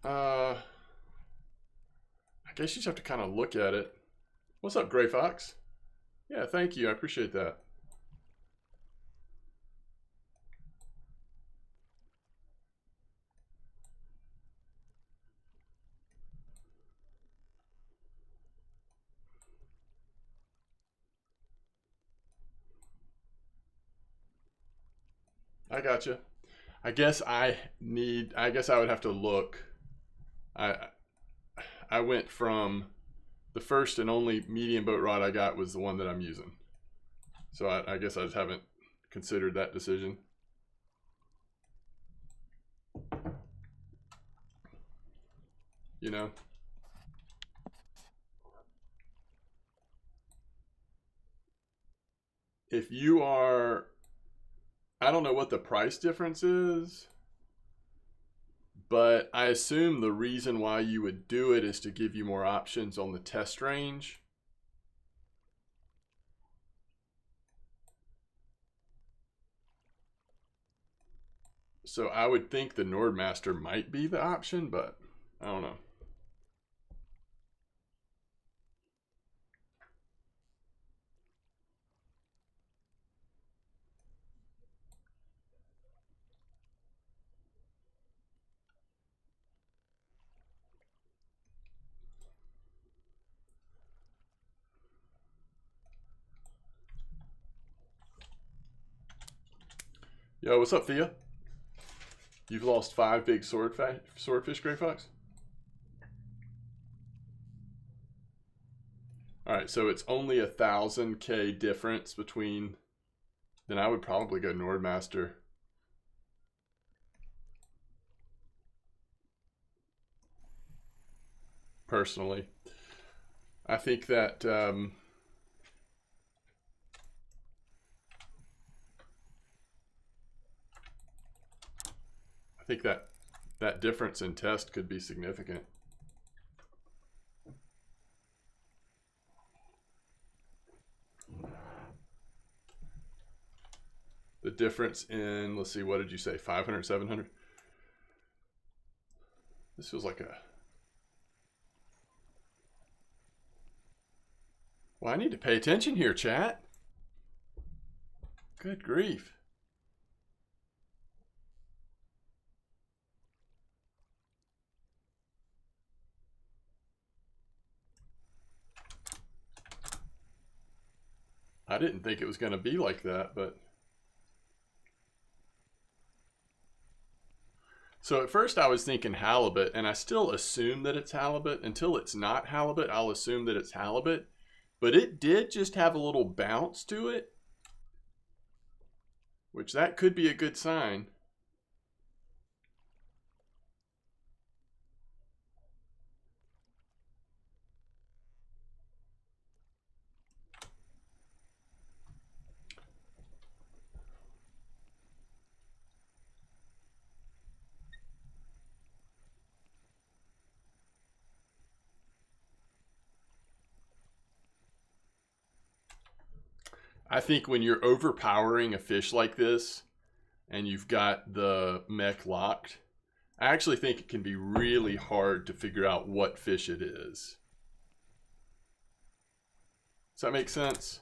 I guess you just have to kind of look at it. What's up, Gray Fox? Yeah, thank you. I appreciate that. I gotcha. I guess I would have to look. I I went from the first and only medium boat rod I got was the one that I'm using. So I guess I just haven't considered that decision. You know, if you are, I don't know what the price difference is, but I assume the reason why you would do it is to give you more options on the test range. So I would think the Nordmaster might be the option, but I don't know. Yo, what's up, Thea? You've lost 5 big swordfish, Gray Fox? All right, so it's only 1,000K difference between. Then I would probably go Nordmaster. Personally, I think that that difference in test could be significant. The difference in, let's see, what did you say, 500, 700? This feels like a. Well, I need to pay attention here, chat. Good grief. I didn't think it was going to be like that, but. So at first I was thinking halibut, and I still assume that it's halibut. Until it's not halibut, I'll assume that it's halibut. But it did just have a little bounce to it, which that could be a good sign. I think when you're overpowering a fish like this and you've got the mech locked, I actually think it can be really hard to figure out what fish it is. Does that make sense?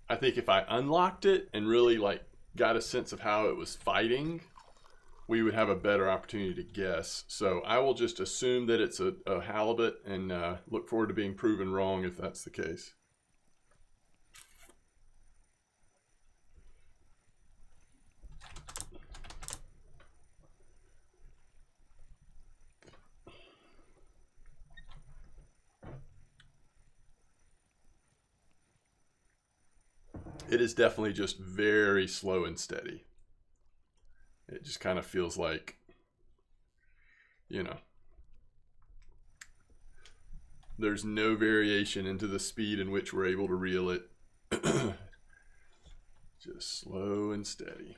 I think if I unlocked it and really like got a sense of how it was fighting, we would have a better opportunity to guess. So I will just assume that it's a halibut and look forward to being proven wrong if that's the case. It is definitely just very slow and steady. It just kind of feels like, you know, there's no variation into the speed in which we're able to reel it. Just slow and steady.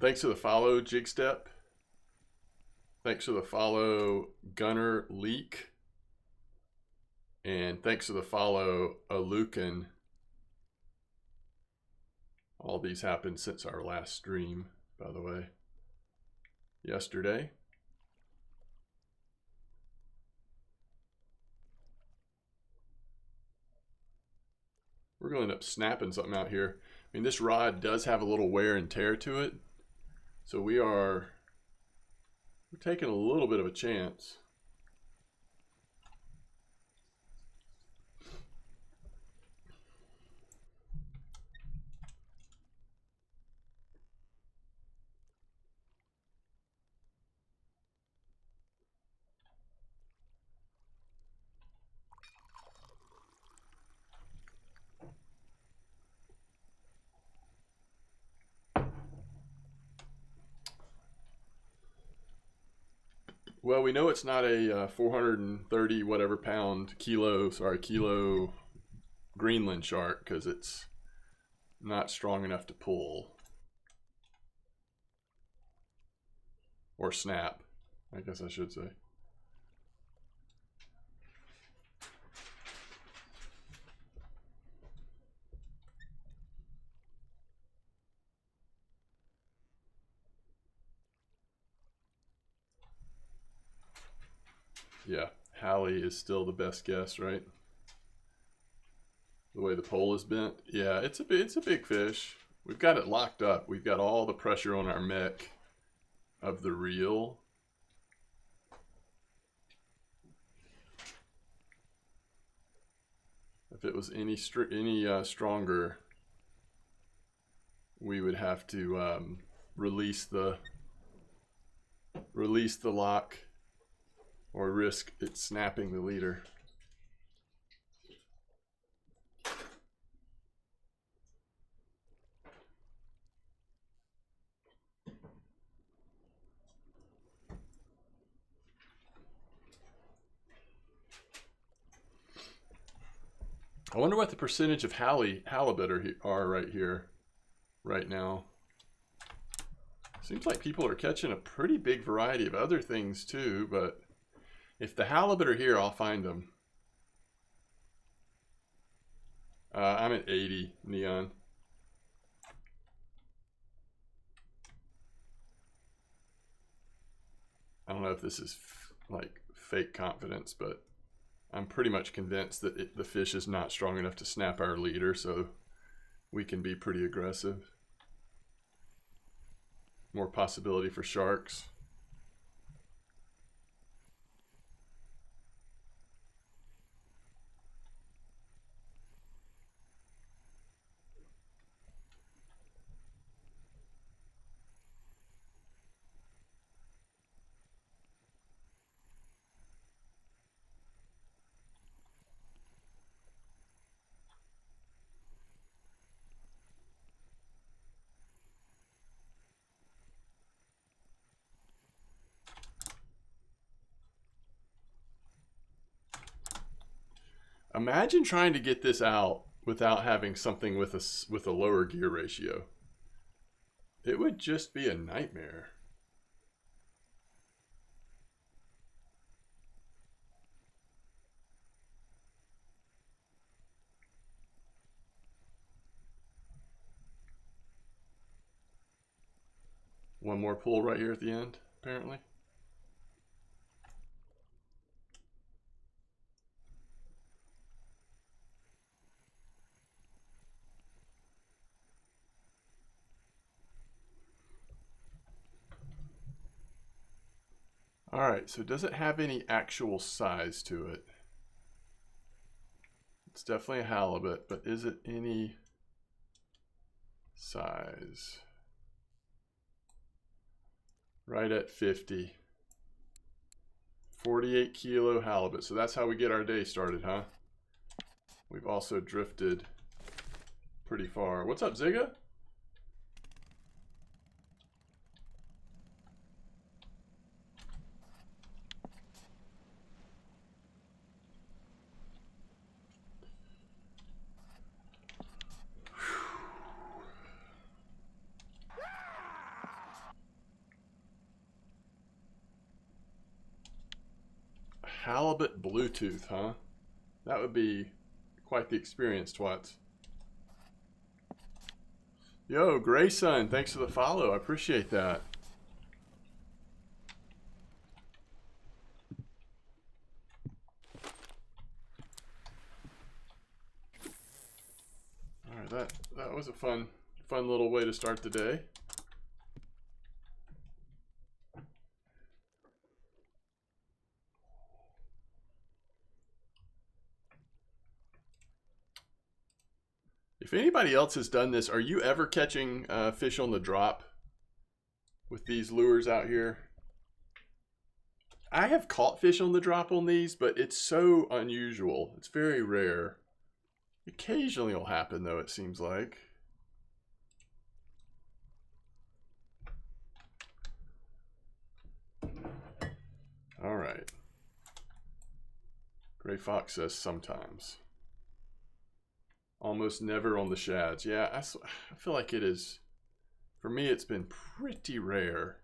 Thanks for the follow, Jigstep. Thanks for the follow, Gunner Leak. And thanks for the follow, Alukin. All these happened since our last stream, by the way, yesterday. We're going to end up snapping something out here. I mean, this rod does have a little wear and tear to it. So we're taking a little bit of a chance. Well, we know it's not a 430 whatever kilo Greenland shark because it's not strong enough to pull or snap, I guess I should say. Yeah, Hallie is still the best guess, right? The way the pole is bent. Yeah, it's a big fish. We've got it locked up. We've got all the pressure on our mech of the reel. If it was any stronger, we would have to release the lock or risk it snapping the leader. I wonder what the percentage of halibut are right here, right now. Seems like people are catching a pretty big variety of other things too, but if the halibut are here, I'll find them. I'm at 80, Neon. I don't know if this is like fake confidence, but I'm pretty much convinced that the fish is not strong enough to snap our leader, so we can be pretty aggressive. More possibility for sharks. Imagine trying to get this out without having something with a lower gear ratio. It would just be a nightmare. One more pull right here at the end, apparently. All right, so does it have any actual size to it? It's definitely a halibut, but is it any size? Right at 50. 48 kilo halibut. So that's how we get our day started, huh? We've also drifted pretty far. What's up, Zigga? Halibut Bluetooth, huh? That would be quite the experience, twats. Yo, Grayson, thanks for the follow. I appreciate that. All right, that was a fun little way to start the day. If anybody else has done this, are you ever catching fish on the drop with these lures out here? I have caught fish on the drop on these, but it's so unusual. It's very rare. Occasionally it'll happen though, it seems like. All right. Gray Fox says sometimes. Almost never on the shads. Yeah, I feel like it is. For me, it's been pretty rare.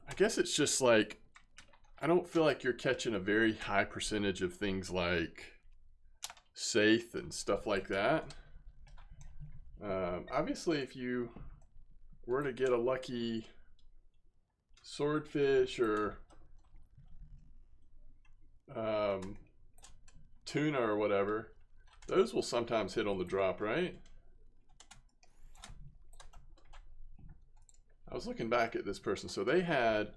I guess it's just like, I don't feel like you're catching a very high percentage of things like saithe and stuff like that. Obviously, if you were to get a lucky swordfish or tuna or whatever, those will sometimes hit on the drop, right? I was looking back at this person. So they had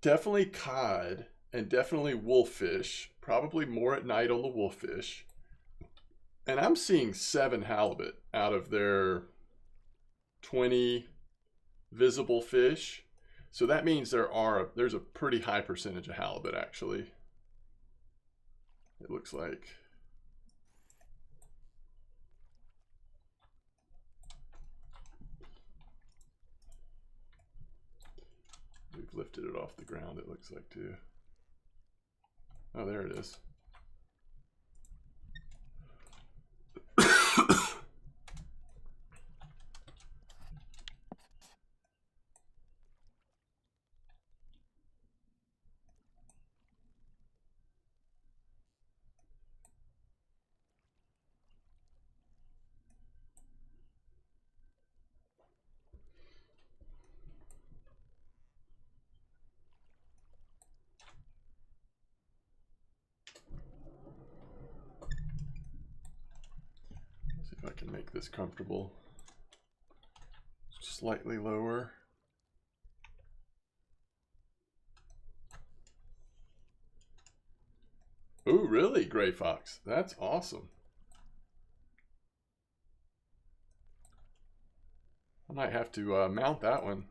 definitely cod and definitely wolffish, probably more at night on the wolffish. And I'm seeing 7 halibut out of their 20 visible fish. So that means there's a pretty high percentage of halibut actually. It looks like. We've lifted it off the ground, it looks like, too. Oh, there it is. If I can make this comfortable. Slightly lower. Ooh, really, Gray Fox? That's awesome. I might have to mount that one.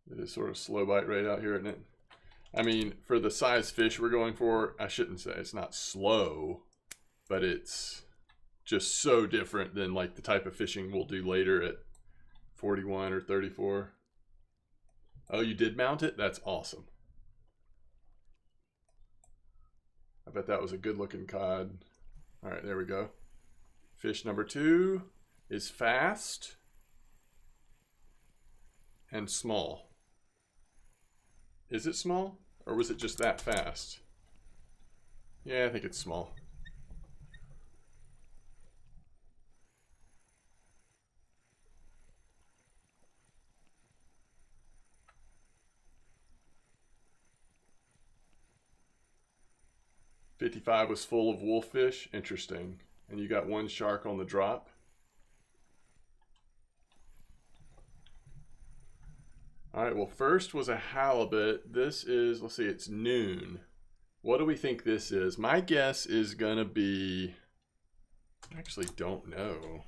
It is sort of slow bite rate out here, isn't it? I mean, for the size fish we're going for, I shouldn't say it's not slow, but it's just so different than like the type of fishing we'll do later at 41 or 34. Oh, you did mount it? That's awesome. I bet that was a good looking cod. All right, there we go. Fish number 2 is fast and small. Is it small? Or was it just that fast? Yeah, I think it's small. $55 was full of wolffish. Interesting. And you got 1 shark on the drop. All right, well, first was a halibut. This is, let's see, it's noon. What do we think this is? My guess is gonna be, I actually don't know.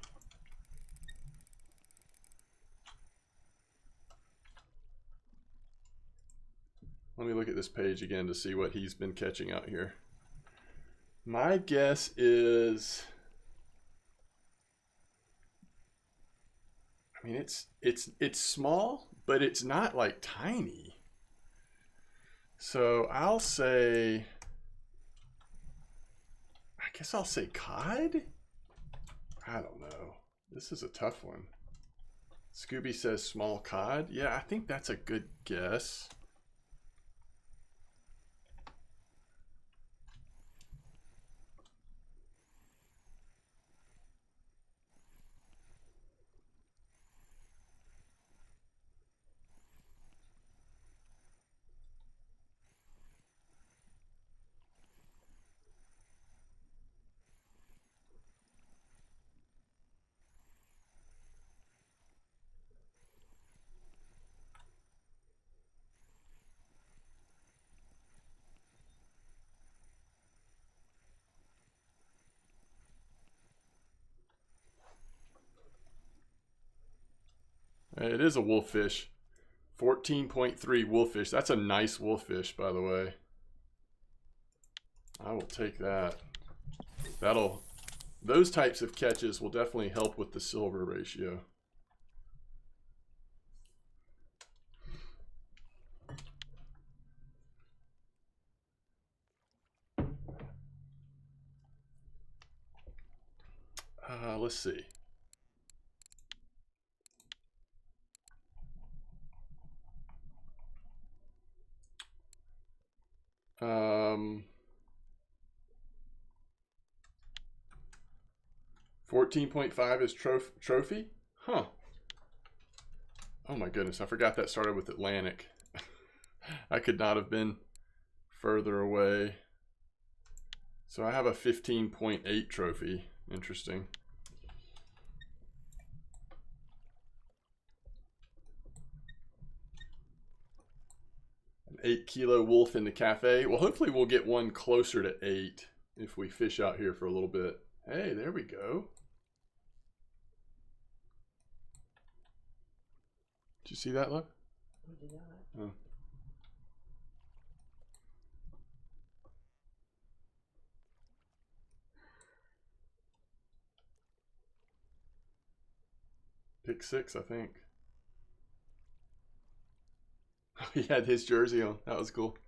Let me look at this page again to see what he's been catching out here. My guess is, I mean, it's small, but it's not like tiny. So I'll say guess I'll say cod? I don't know. This is a tough one. Scooby says small cod. Yeah, I think that's a good guess. It is a wolffish. 14.3 wolffish. That's a nice wolffish, by the way. I will take that. Those types of catches will definitely help with the silver ratio. Let's see. 14.5 is trophy? Huh. Oh my goodness, I forgot that started with Atlantic. I could not have been further away. So I have a 15.8 trophy. Interesting. An 8-kilo wolf in the cafe. Well, hopefully we'll get one closer to 8 if we fish out here for a little bit. Hey, there we go. Did you see that, look? I did not. Oh. Pick 6, I think. He had his jersey on. That was cool.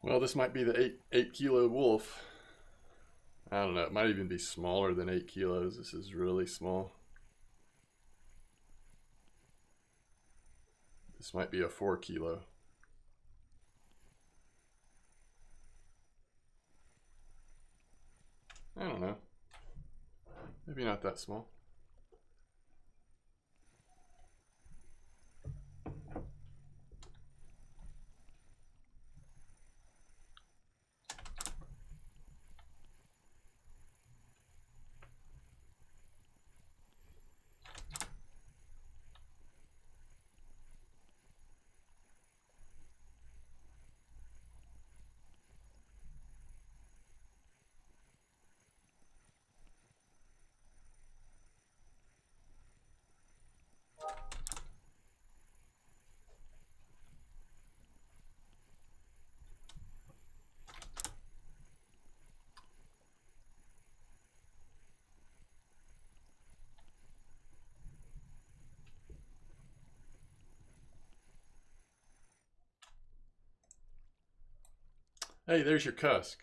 Well, this might be the 8-kilo wolf. I don't know. It might even be smaller than 8 kilos. This is really small. This might be a 4-kilo. I don't know. Maybe not that small. Hey, there's your cusk.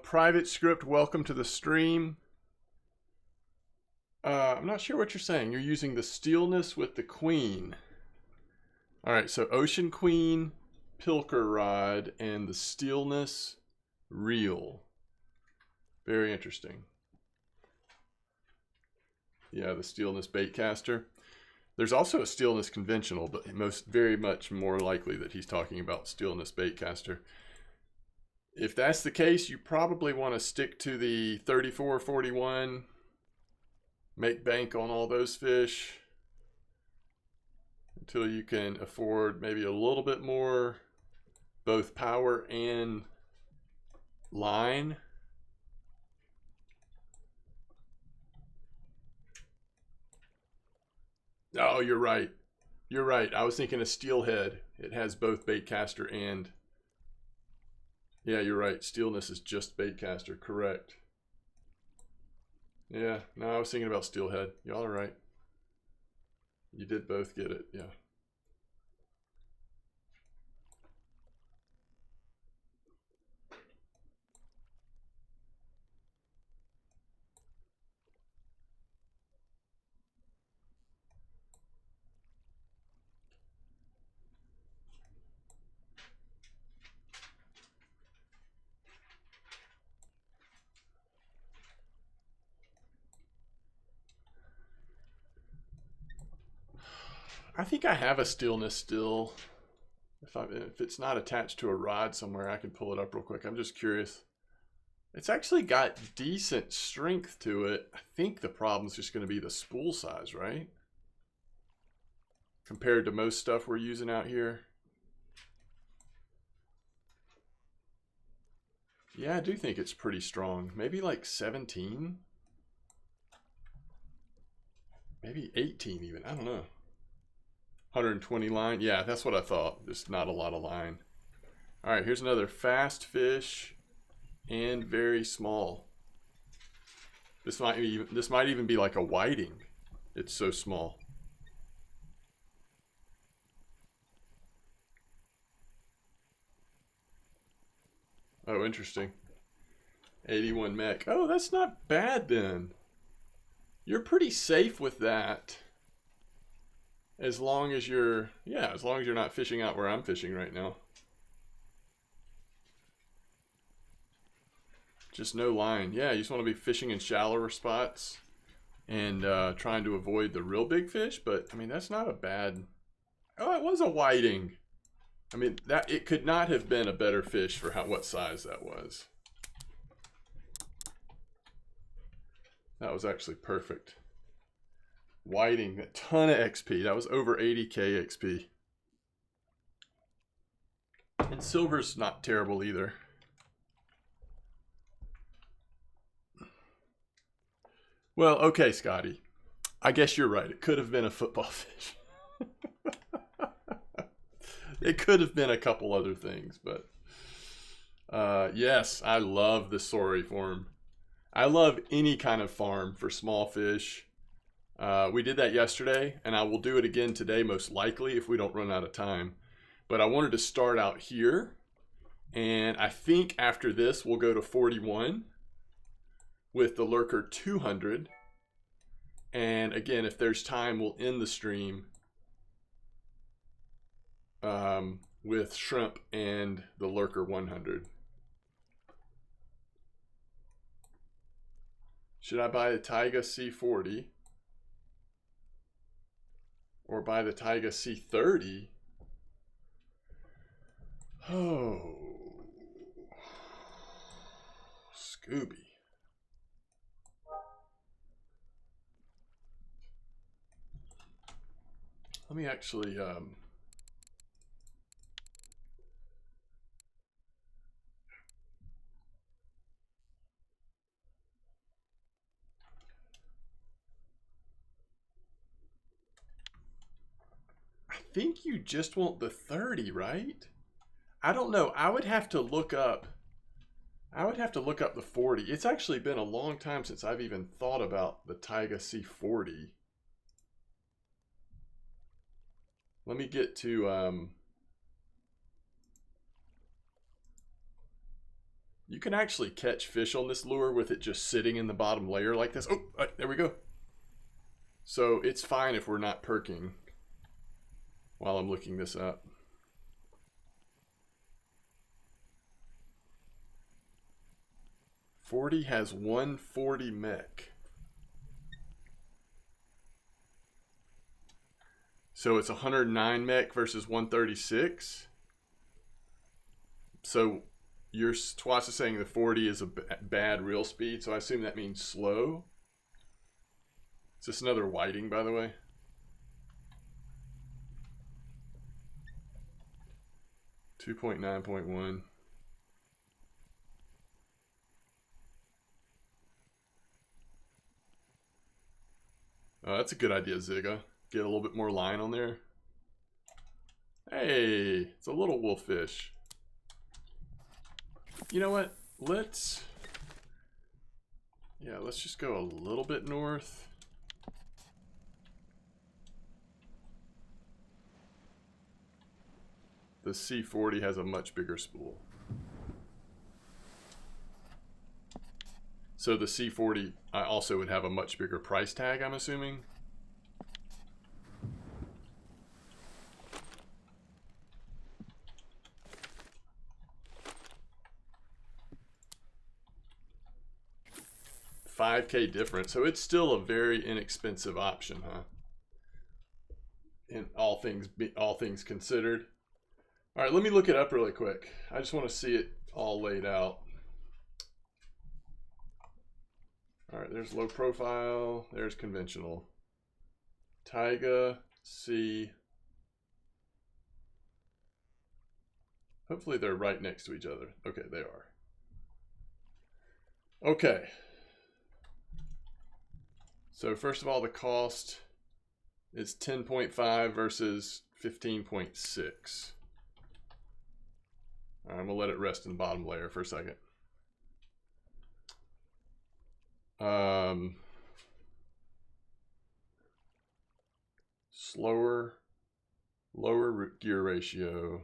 Private script, welcome to the stream. I'm not sure what you're saying. You're using the steelness with the queen. All right, so Ocean Queen, Pilker Rod, and the steelness Real. Very interesting. Yeah, the steelness baitcaster. There's also a steelness conventional, but very much more likely that he's talking about steelness baitcaster. If that's the case, you probably want to stick to the 34, 41. Make bank on all those fish until you can afford maybe a little bit more, both power and line. Oh, you're right. You're right. I was thinking of steelhead. It has both baitcaster and... Yeah, you're right. Steelness is just baitcaster. Correct. Yeah, no, I was thinking about steelhead. Y'all are right. You did both get it, yeah. I think I have a steelness still. If it's not attached to a rod somewhere, I can pull it up real quick. I'm just curious. It's actually got decent strength to it. I think the problem's just going to be the spool size, right? Compared to most stuff we're using out here. Yeah, I do think it's pretty strong. Maybe like 17? Maybe 18 even. I don't know. 120 line. Yeah, that's what I thought. Just not a lot of line. All right, here's another fast fish and very small. This might even be like a whiting. It's so small. Oh, interesting. 81 mech. Oh, that's not bad then. You're pretty safe with that. As long as you're not fishing out where I'm fishing right now. Just no line. Yeah, you just want to be fishing in shallower spots and trying to avoid the real big fish. But I mean, that's not a bad. Oh, it was a whiting. I mean, it could not have been a better fish for what size that was. That was actually perfect. Whiting, a ton of XP. That was over 80k XP. And silver's not terrible either. Well, okay, Scotty. I guess you're right. It could have been a football fish. It could have been a couple other things, but yes, I love the Sori form. I love any kind of farm for small fish. We did that yesterday, and I will do it again today, most likely, if we don't run out of time. But I wanted to start out here, and I think after this, we'll go to 41 with the Lurker 200. And again, if there's time, we'll end the stream with shrimp and the Lurker 100. Should I buy the Taiga C40 or buy the Taiga C30? Oh, Scooby. Let me actually I think you just want the 30, right? I don't know. I would have to look up the 40. It's actually been a long time since I've even thought about the Taiga C40. Let me get to you can actually catch fish on this lure with it just sitting in the bottom layer like this. Oh, there we go. So it's fine if we're not perking while I'm looking this up. 40 has 140 mech. So it's 109 mech versus 136. So your Twas is saying the 40 is a bad real speed, so I assume that means slow. Is this another whiting, by the way? .9.1. Oh, that's a good idea, Zigga. Get a little bit more line on there. Hey, it's a little wolffish. You know what? Let's just go a little bit north. The C40 has a much bigger spool. So the C40 I also would have a much bigger price tag, I'm assuming. $5K difference, so it's still a very inexpensive option, huh? In all things considered. All right, let me look it up really quick. I just want to see it all laid out. All right, there's low profile, there's conventional. Taiga, C. Hopefully they're right next to each other. Okay, they are. Okay. So first of all, the cost is 10.5 versus 15.6. I'm gonna let it rest in the bottom layer for a second. Lower gear ratio.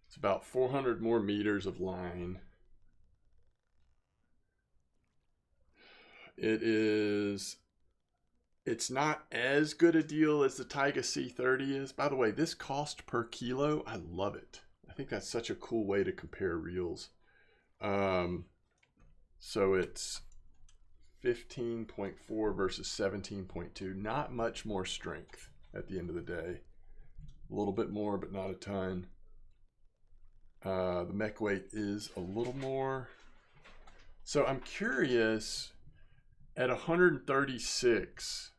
It's about 400 more meters of line. It's not as good a deal as the Taiga C30 is. By the way, this cost per kilo, I love it. I think that's such a cool way to compare reels. So it's 15.4 versus 17.2. Not much more strength at the end of the day. A little bit more, but not a ton. The mech weight is a little more. So I'm curious, at 136,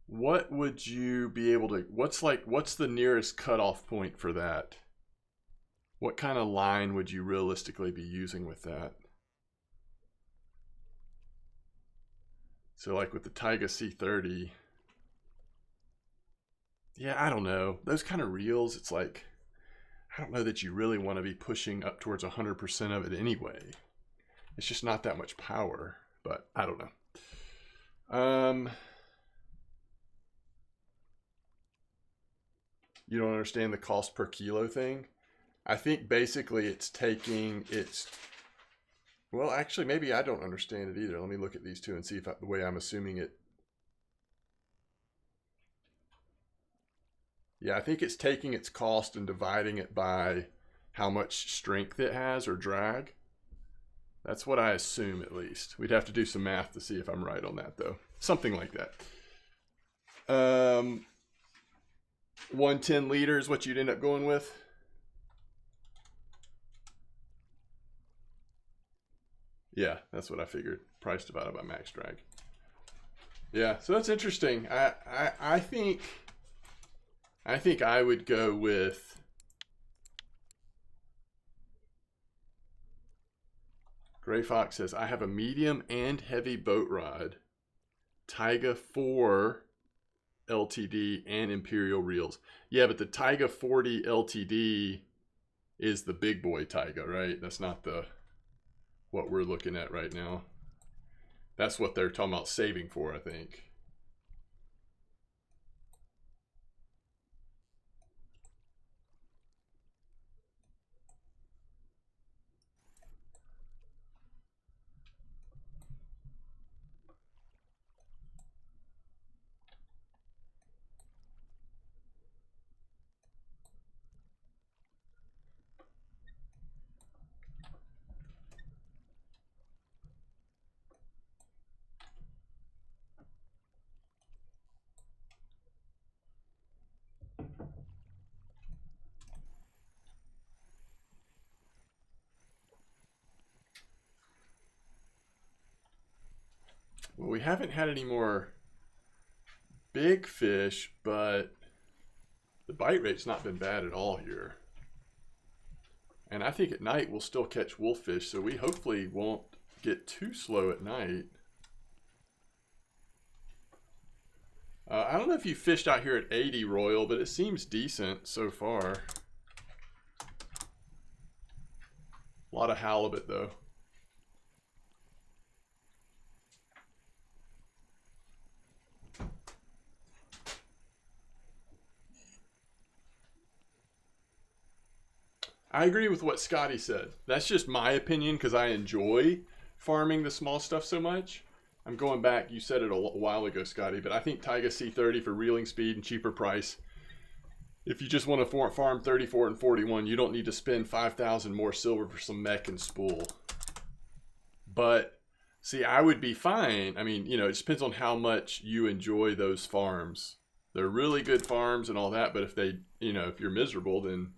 what would you be able to, what's the nearest cutoff point for that? What kind of line would you realistically be using with that? So like with the Taiga C30, yeah, I don't know. Those kind of reels, it's like, I don't know that you really want to be pushing up towards 100% of it anyway. It's just not that much power, but I don't know. You don't understand the cost per kilo thing? I think basically it's taking its, well, actually, maybe I don't understand it either. Let me look at these two and see if the way I'm assuming it. Yeah, I think it's taking its cost and dividing it by how much strength it has or drag. That's what I assume, at least. We'd have to do some math to see if I'm right on that, though. Something like that. 110 liters, what you'd end up going with? Yeah, that's what I figured. Price divided by max drag. Yeah, so that's interesting. I think I would go with Gray Fox says, I have a medium and heavy boat rod, Taiga 4 LTD, and Imperial reels. Yeah, but the Taiga 40 LTD is the big boy Taiga, right? That's not what we're looking at right now. That's what they're talking about saving for, I think. we haven't had any more big fish, but the bite rate's not been bad at all here. And I think at night we'll still catch wolffish, so we hopefully won't get too slow at night. I don't know if you fished out here at 80, Royal, but it seems decent so far. A lot of halibut, though. I agree with what Scotty said. That's just my opinion because I enjoy farming the small stuff so much. I'm going back, you said it a while ago, Scotty, but I think Taiga C30 for reeling speed and cheaper price. If you just want to farm 34 and 41, you don't need to spend 5,000 more silver for some mech and spool. But see, I would be fine. I mean, you know, it just depends on how much you enjoy those farms. They're really good farms and all that, but if they, you know, if you're miserable, then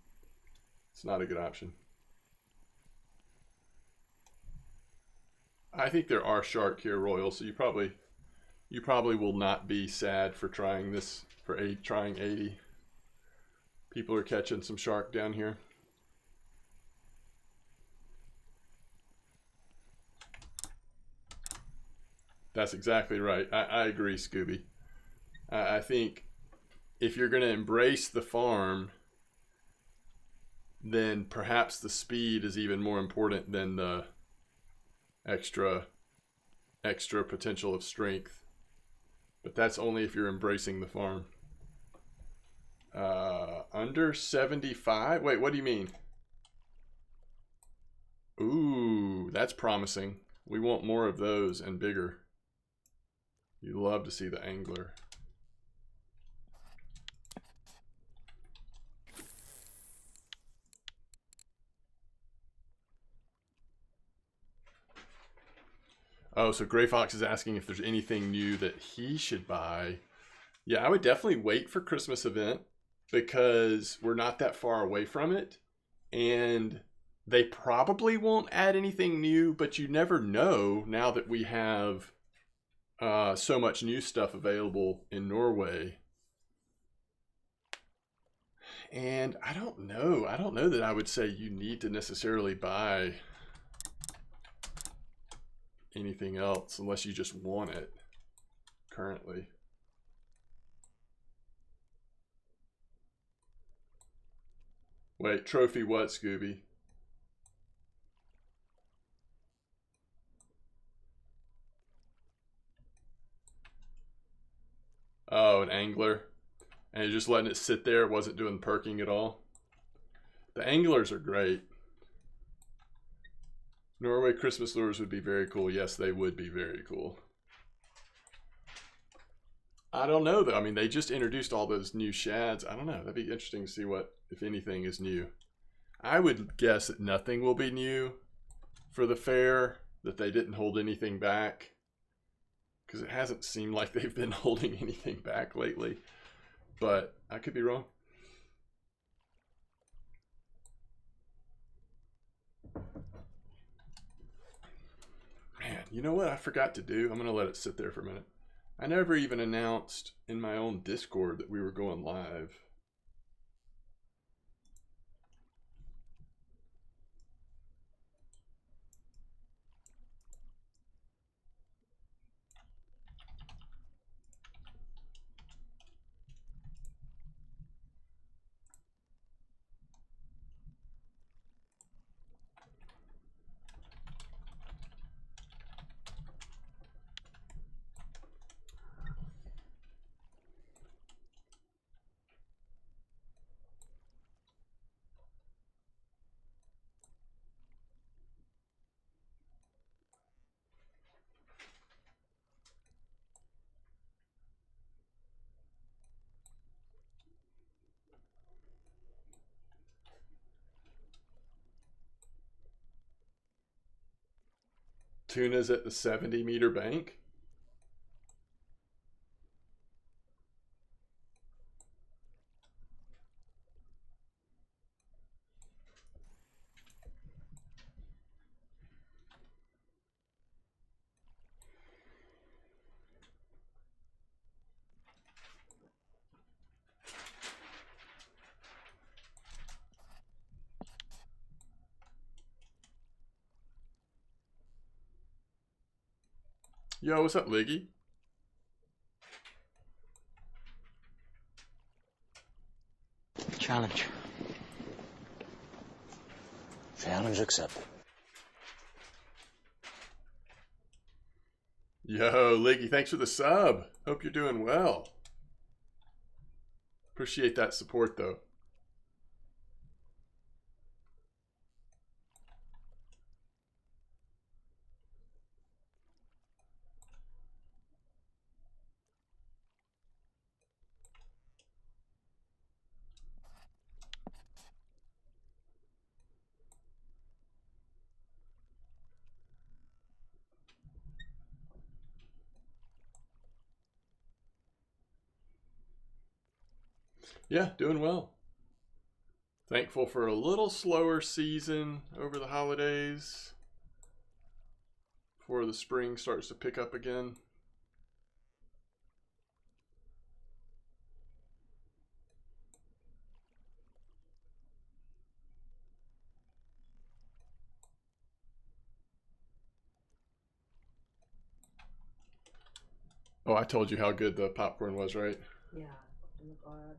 it's not a good option. I think there are shark here, Royal, so you probably will not be sad for trying this, trying 80. People are catching some shark down here. That's exactly right. I agree, Scooby. I think if you're going to embrace the farm, then perhaps the speed is even more important than the extra potential of strength. But that's only if you're embracing the farm. Under 75? Wait, what do you mean? Ooh, that's promising. We want more of those and bigger. You love to see the angler. Oh, so Gray Fox is asking if there's anything new that he should buy. Yeah, I would definitely wait for Christmas event because we're not that far away from it. And they probably won't add anything new, but you never know now that we have so much new stuff available in Norway. And I don't know that I would say you need to necessarily buy anything else unless you just want it currently. Wait, trophy what, Scooby? Oh, an angler. And you're just letting it sit there. It wasn't doing perking at all. The anglers are great. Norway Christmas lures would be very cool. Yes, they would be very cool. I don't know though. I mean, they just introduced all those new shads. I don't know. That'd be interesting to see what, if anything, is new. I would guess that nothing will be new for the fair, that they didn't hold anything back. Because it hasn't seemed like they've been holding anything back lately. But I could be wrong. Man, you know what I forgot to do? I'm going to let it sit there for a minute. I never even announced in my own Discord that we were going live. Tuna's at the 70-meter bank. Yo, what's up, Liggy? Challenge. Challenge accepted. Yo, Liggy, thanks for the sub. Hope you're doing well. Appreciate that support, though. Yeah, doing well. Thankful for a little slower season over the holidays before the spring starts to pick up again. Oh, I told you how good the popcorn was, right? Yeah. Oh my god.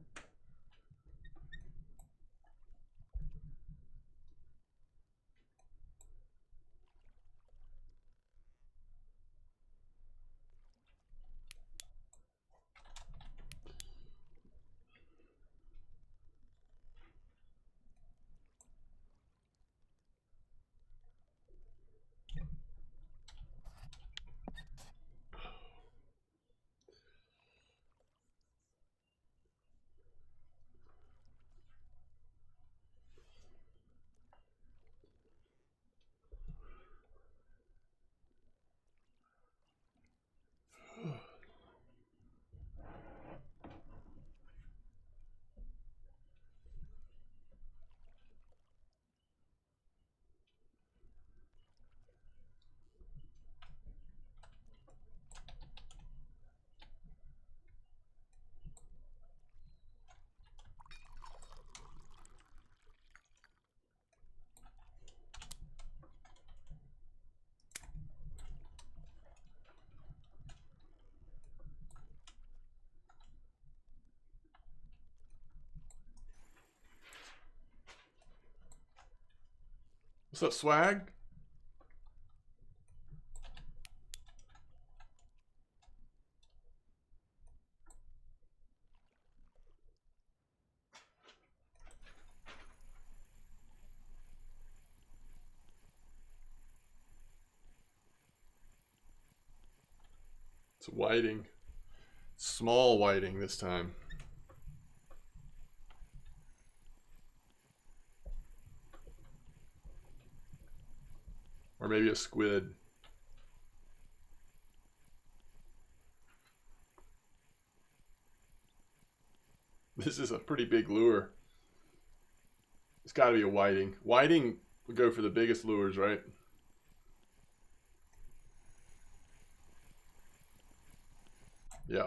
What's up, swag? It's whiting. Small whiting this time. Or maybe a squid. This is a pretty big lure. It's got to be a whiting. Whiting would go for the biggest lures, right? Yeah.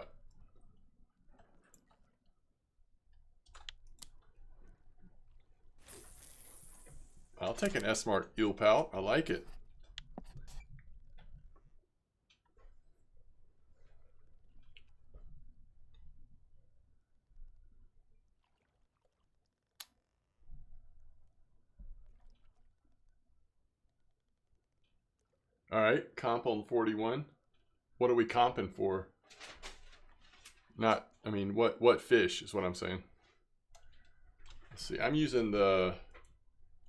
I'll take an S-Mark eel pout. I like it. All right, comp on 41. What are we comping for? Not, I mean, what fish is what I'm saying. Let's see, I'm using the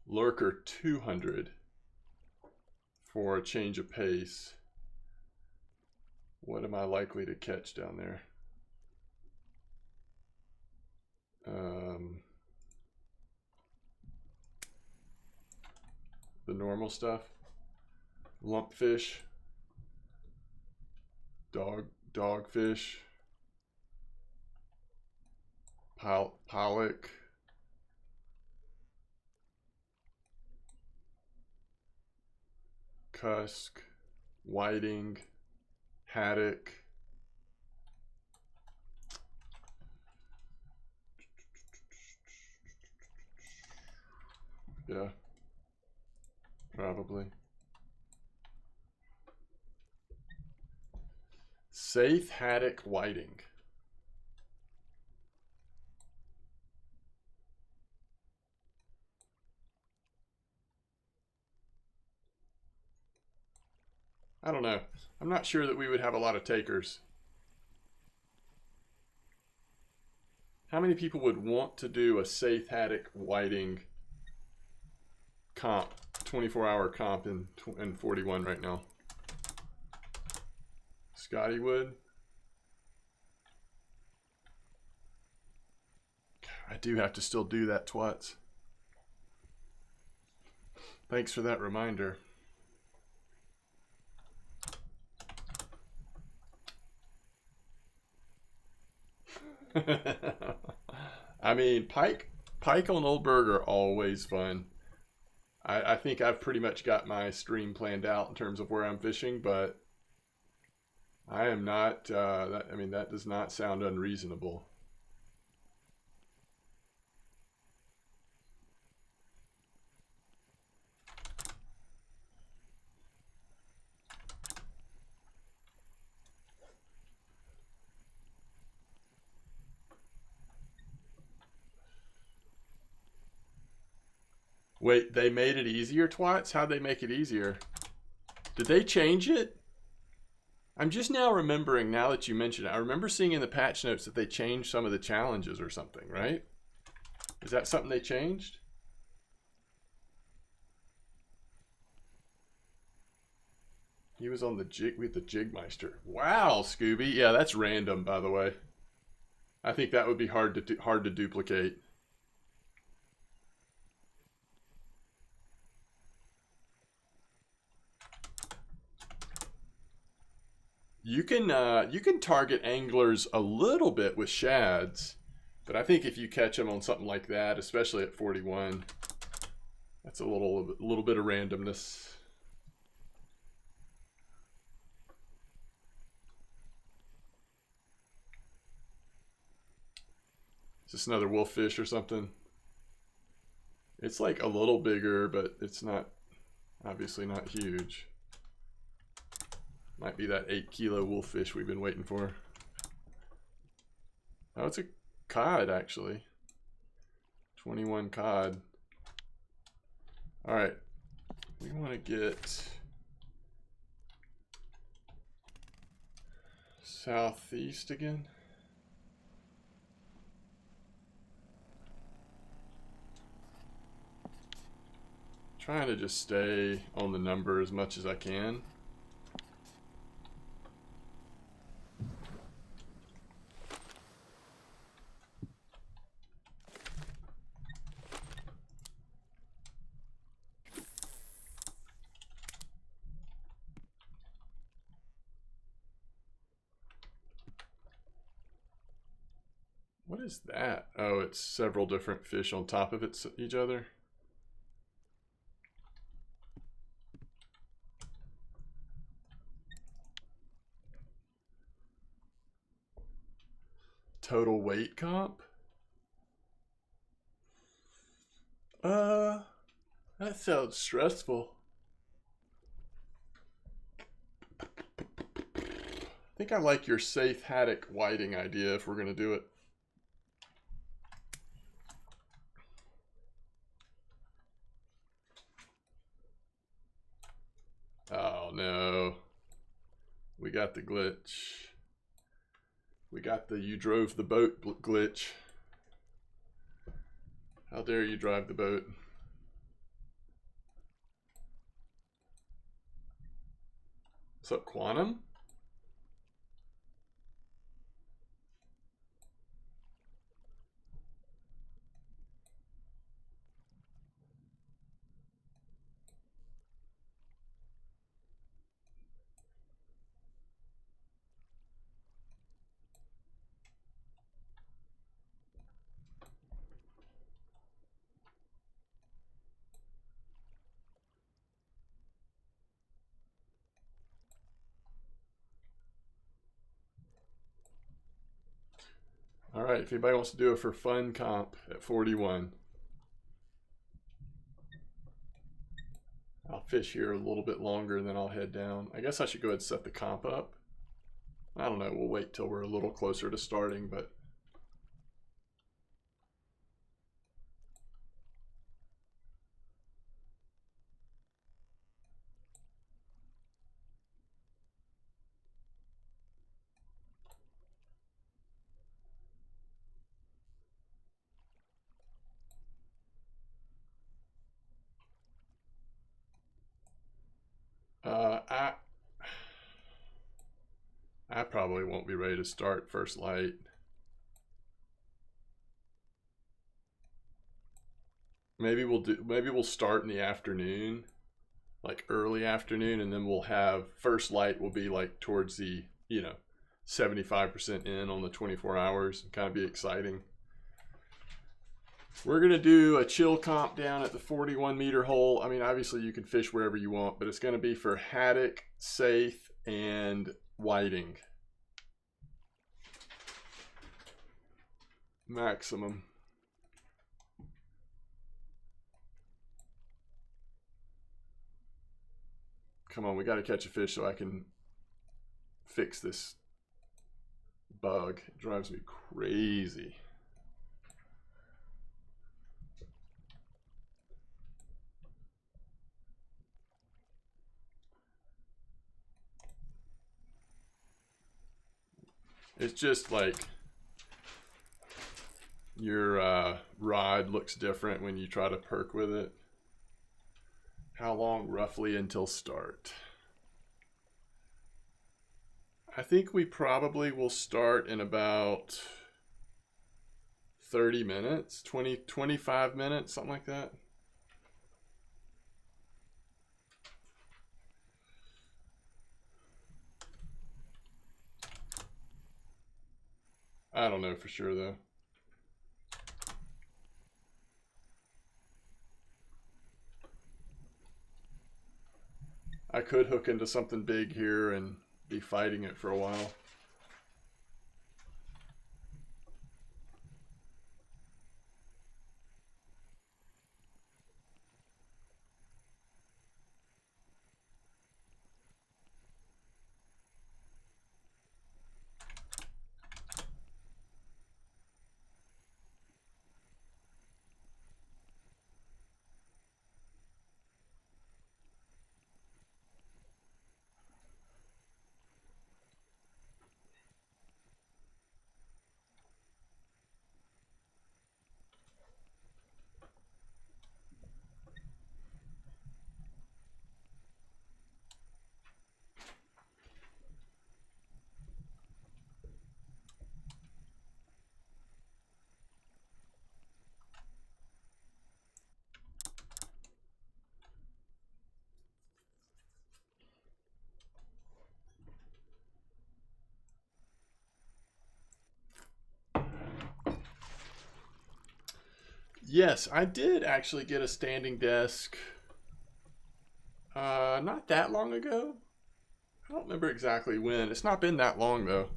Lurker 200 for a change of pace. What am I likely to catch down there? The normal stuff. Lumpfish. Dogfish. Pollock. Cusk. Whiting. Haddock. Yeah. Probably. Safe haddock whiting. I don't know. I'm not sure that we would have a lot of takers. How many people would want to do a safe haddock whiting comp, 24-hour comp in 41 right now? Scotty would. I do have to still do that, twats. Thanks for that reminder. I mean, pike on Old Berg are always fun. I think I've pretty much got my stream planned out in terms of where I'm fishing, but I am not, that does not sound unreasonable. Wait, they made it easier, twats? How'd they make it easier? Did they change it? I'm just now remembering, now that you mention it, I remember seeing in the patch notes that they changed some of the challenges or something, right? Is that something they changed? He was on the jig with the Jigmeister. Wow, Scooby. Yeah, that's random, by the way. I think that would be hard to duplicate. You can target anglers a little bit with shads, but I think if you catch them on something like that, especially at 41, that's a little bit of randomness. Is this another wolffish or something? It's like a little bigger, but it's not, obviously not huge. Might be that 8-kilo wolffish we've been waiting for. Oh, it's a cod, actually. 21 cod. All right. We want to get southeast again. Trying to just stay on the number as much as I can. What is that? Oh, it's several different fish on top of each other. Total weight comp? That sounds stressful. I think I like your safe haddock whiting idea if we're gonna do it. Oh no. We got the glitch. We got the you drove the boat glitch. How dare you drive the boat? What's up, Quantum? All right, if anybody wants to do it for fun comp at 41. I'll fish here a little bit longer and then I'll head down. I guess I should go ahead and set the comp up. I don't know. We'll wait till we're a little closer to starting, but I probably won't be ready to start first light. Maybe we'll start in the afternoon, like early afternoon, and then we'll have first light will be like towards the, 75% in on the 24 hours. Kind of be exciting. We're going to do a chill comp down at the 41-meter hole. I mean, obviously you can fish wherever you want, but it's going to be for haddock, saithe, and whiting. Maximum. Come on, we got to catch a fish so I can fix this bug. It drives me crazy. It's just like your rod looks different when you try to perk with it. How long roughly until start? I think we probably will start in about 30 minutes, 25 minutes, something like that. I don't know for sure though. I could hook into something big here and be fighting it for a while. Yes, I did actually get a standing desk not that long ago. I don't remember exactly when. It's not been that long though.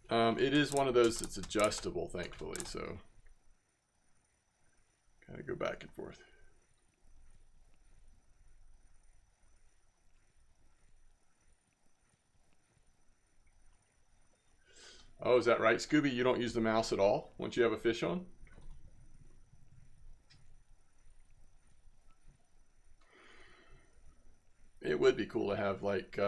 It is one of those that's adjustable, thankfully, so gotta go back and forth. Oh, is that right, Scooby? You don't use the mouse at all once you have a fish on? It would be cool to have like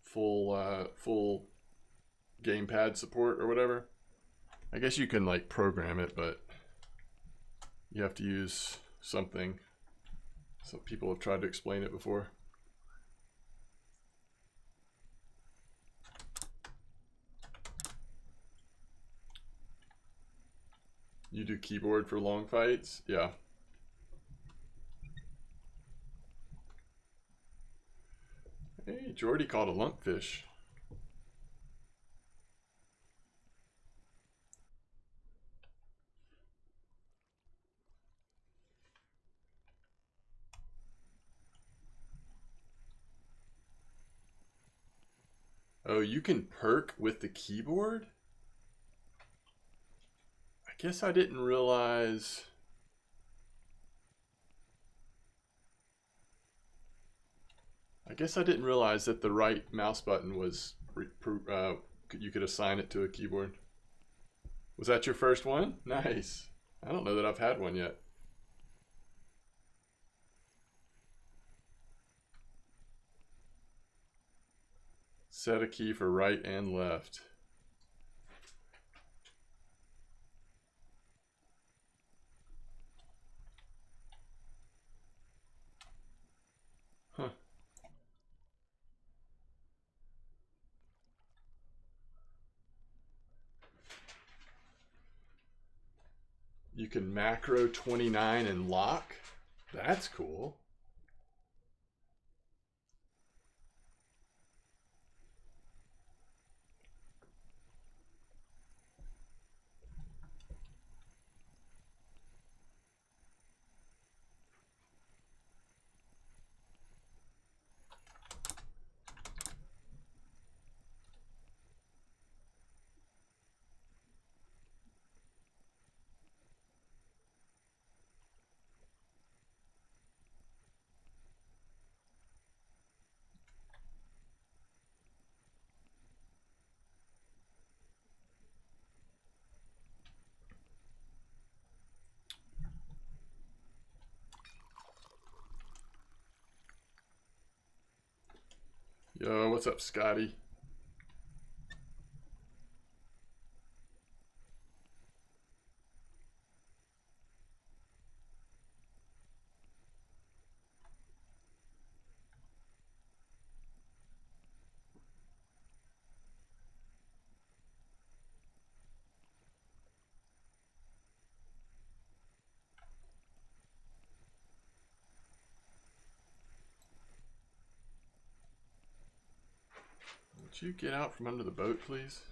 full gamepad support or whatever. I guess you can like program it, but you have to use something. Some people have tried to explain it before. You do keyboard for long fights? Yeah. Hey, Jordy caught a lumpfish. Oh, you can perk with the keyboard? I guess I didn't realize. I guess I didn't realize that the right mouse button was you could assign it to a keyboard. Was that your first one? Nice. I don't know that I've had one yet. Set a key for right and left. Huh. You can macro 29 and lock. That's cool. Yo, what's up, Scotty? Would you get out from under the boat, please?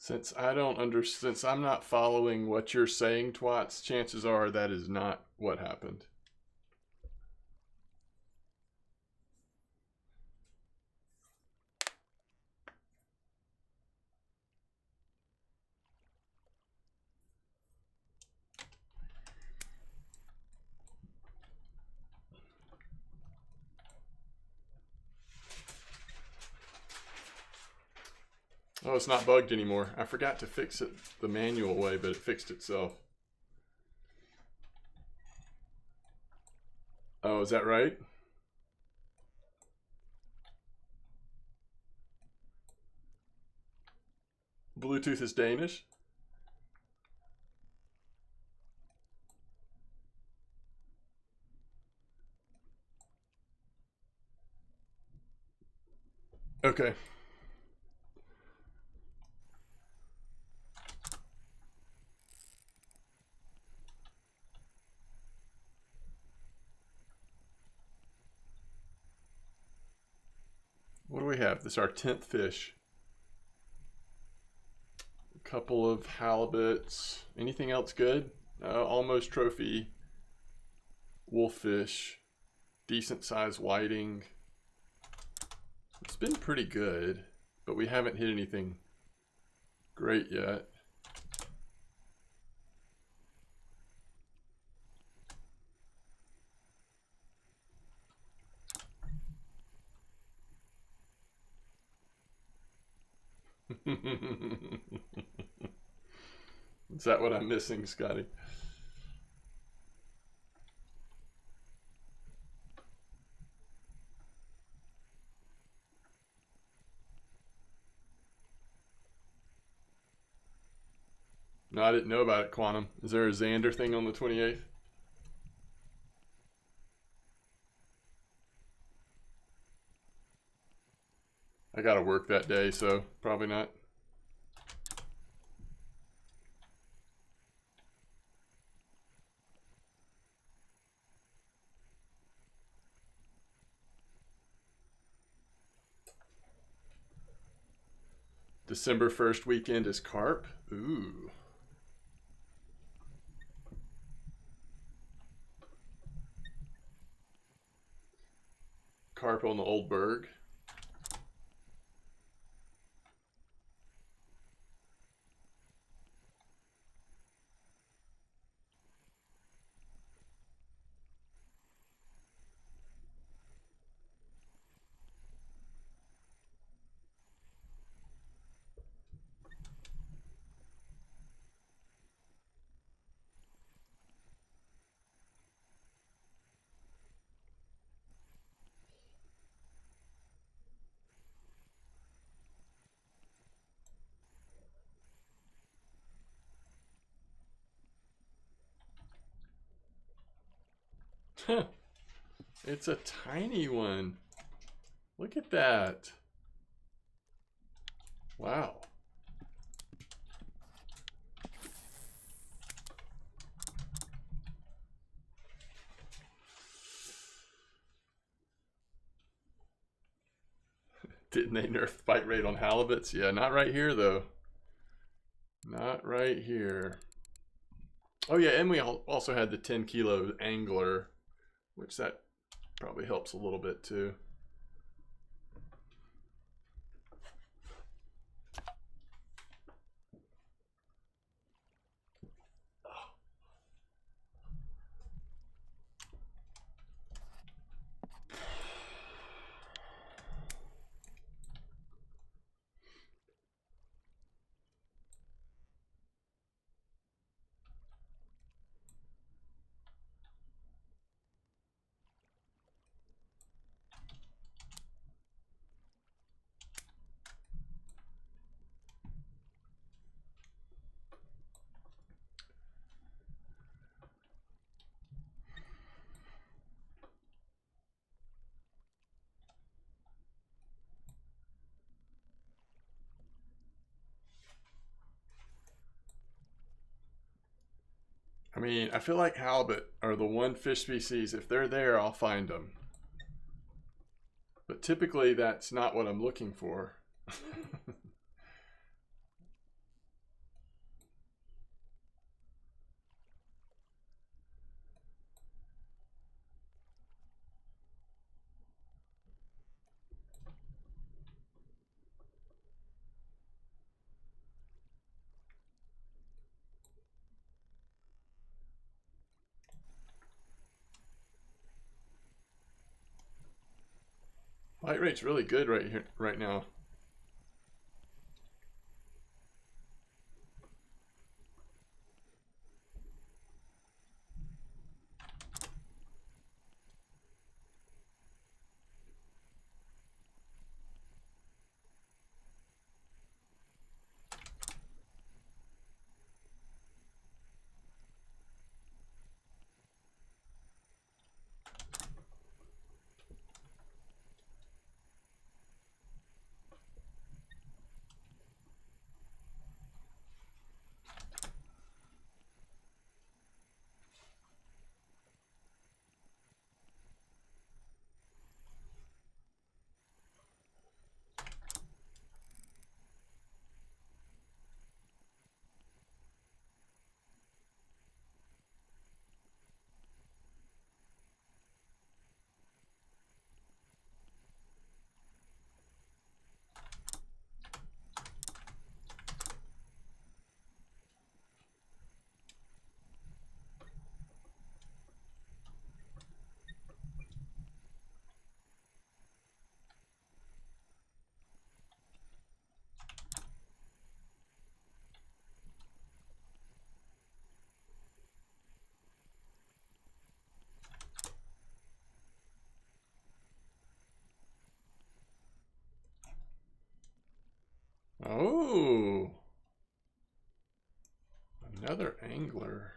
Since I'm not following what you're saying, Twats, chances are that is not what happened. Oh, it's not bugged anymore. I forgot to fix it the manual way, but it fixed itself. Oh, is that right? Bluetooth is Danish? Okay. What do we have? This is our 10th fish. A couple of halibuts. Anything else good? Almost trophy. Wolffish. Decent sized whiting. It's been pretty good, but we haven't hit anything great yet. Is that what I'm missing, Scotty? No, I didn't know about it, Quantum. Is there a Xander thing on the 28th? I gotta work that day, so probably not. December 1st weekend is carp. Ooh. Carp on the Old Berg. It's a tiny one. Look at that. Wow. Didn't they nerf the bite rate on halibuts? Yeah, not right here though. Not right here. Oh yeah, and we also had the 10 kilo angler, which that probably helps a little bit too. I mean, I feel like halibut are the one fish species, if they're there, I'll find them. But typically that's not what I'm looking for. Bite rate's really good right here, right now. Oh, another angler.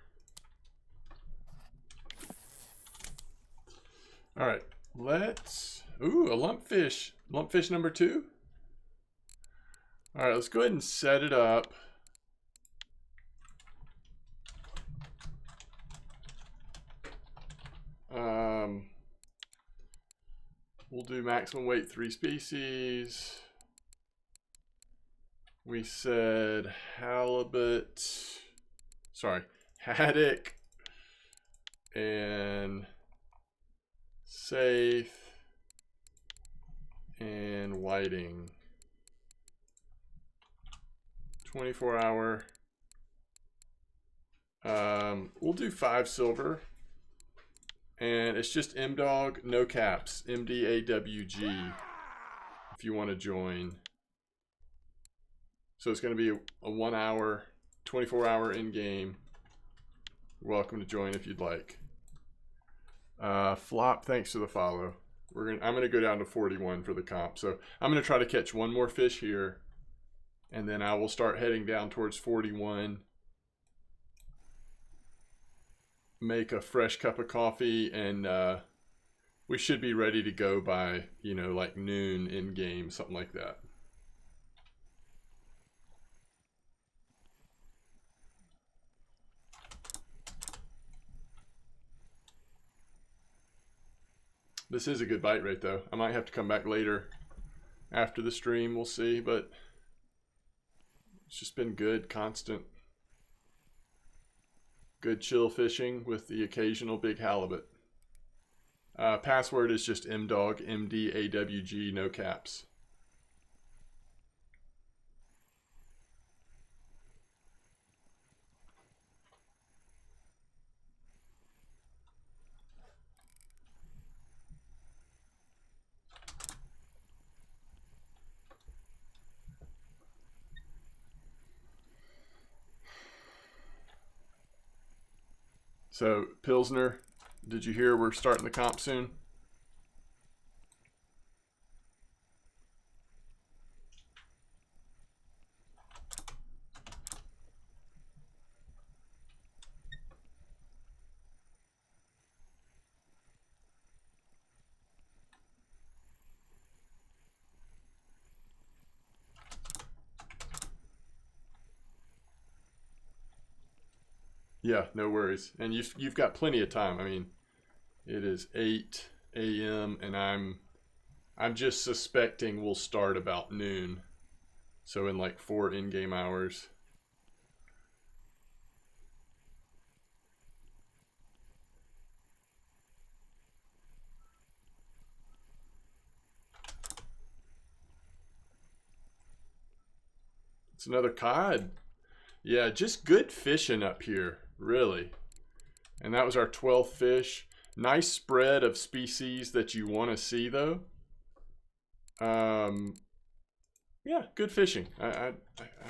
All right, let's, ooh, a lumpfish. Lumpfish number 2. All right, let's go ahead and set it up. We'll do maximum weight 3 species. We said halibut, sorry, haddock and safe and whiting. 24-hour. We'll do 5 silver. And it's just MDawg, no caps, MDAWG, if you want to join. So it's going to be a 1 hour, 24-hour in-game. You're welcome to join if you'd like. Flop, thanks for the follow. I'm going to go down to 41 for the comp. So I'm going to try to catch 1 more fish here. And then I will start heading down towards 41. Make a fresh cup of coffee, and we should be ready to go by, you know, like noon in game, something like that. This is a good bite rate though. I might have to come back later after the stream, we'll see, but it's just been good, constant. Good chill fishing with the occasional big halibut. Password is just MDawg, MDAWG, no caps. So, Pilsner, did you hear we're starting the comp soon? Yeah, no worries. And you've got plenty of time. I mean, it is 8 a.m. and I'm just suspecting we'll start about noon. So in like 4 in-game hours. It's another cod. Yeah, just good fishing up here, really. And that was our 12th fish. Nice spread of species that you want to see, though. Yeah, good fishing. I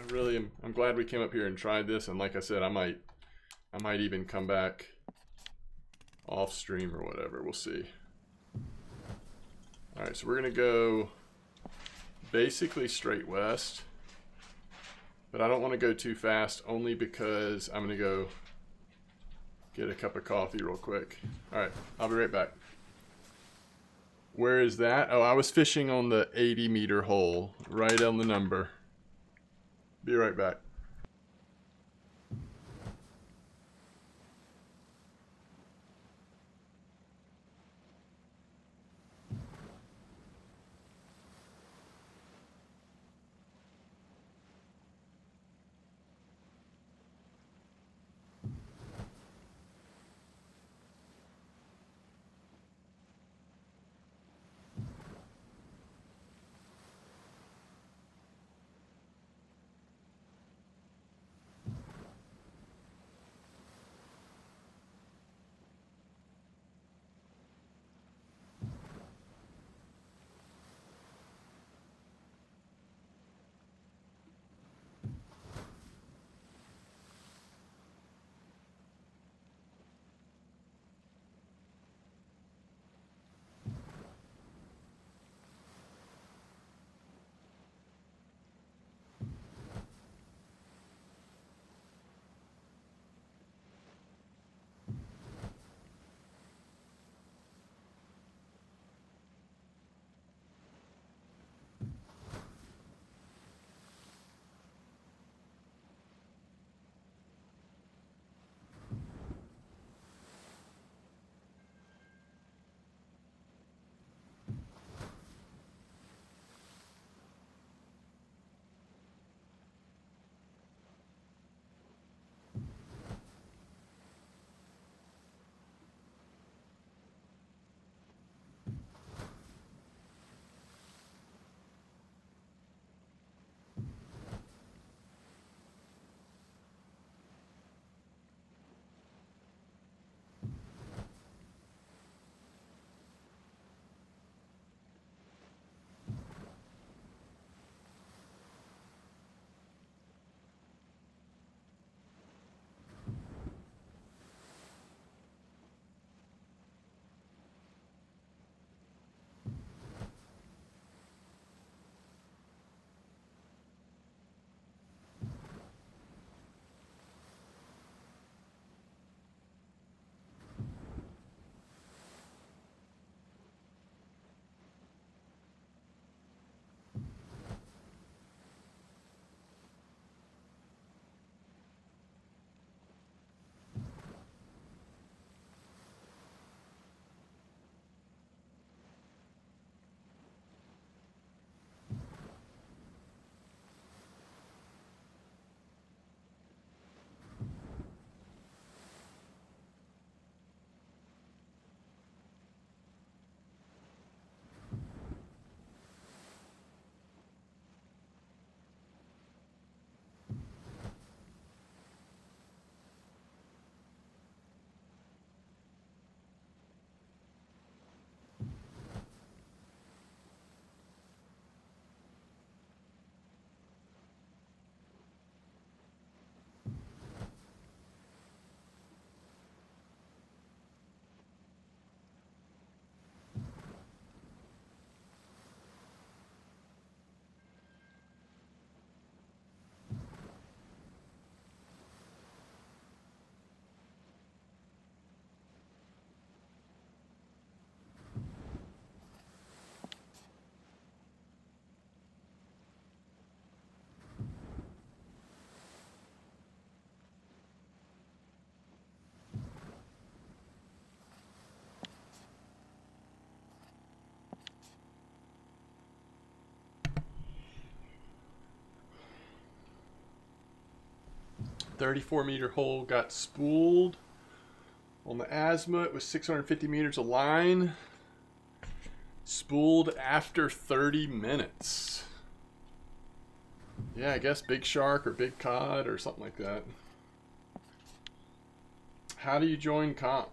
really am. I'm glad we came up here and tried this. And like I said, I might even come back off stream or whatever. We'll see. All right, so we're gonna go basically straight west, but I don't want to go too fast, only because I'm gonna go get a cup of coffee real quick. All right, I'll be right back. Where is that? Oh, I was fishing on the 80-meter hole, right on the number. Be right back. 34-meter hole got spooled. On the azimuth with 650 meters of line. Spooled after 30 minutes. Yeah, I guess big shark or big cod or something like that. How do you join comp?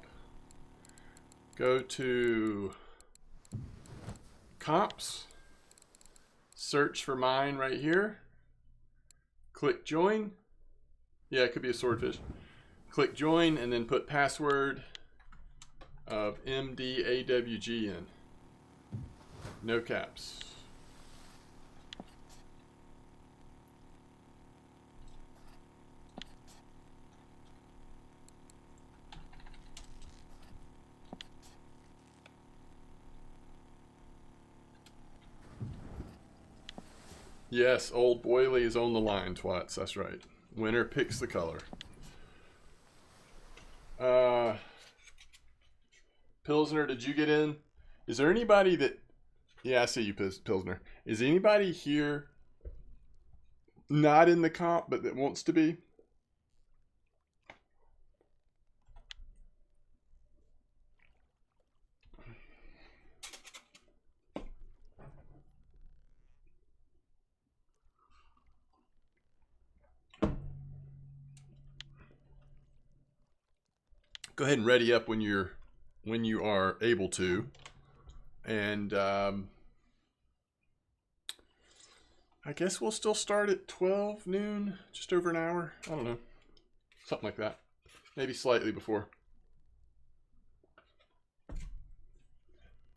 Go to comps. Search for mine right here. Click join. Yeah, it could be a swordfish. Click join and then put password of MDAWG in. No caps. Yes, old Boily is on the line, twats. That's right. Winner picks the color. Pilsner, did you get in? Is there anybody that... Yeah, I see you, Pilsner. Is anybody here not in the comp, but that wants to be? Go ahead and ready up when you are able to. And I guess we'll still start at 12 noon, just over an hour. I don't know. Something like that. Maybe slightly before.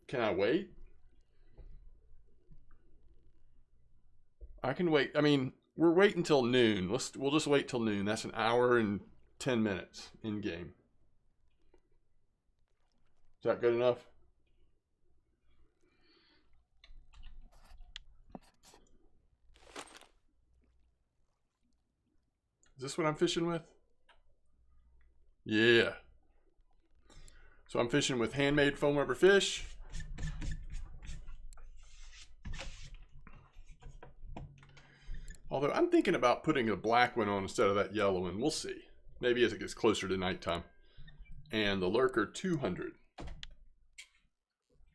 Can I wait? I can wait. I mean, we're waiting till noon. We'll just wait till noon. That's an hour and 10 minutes in game. Is that good enough? Is this what I'm fishing with? Yeah. So I'm fishing with handmade foam rubber fish. Although I'm thinking about putting a black one on instead of that yellow one. We'll see. Maybe as it gets closer to nighttime. And the lurker 200.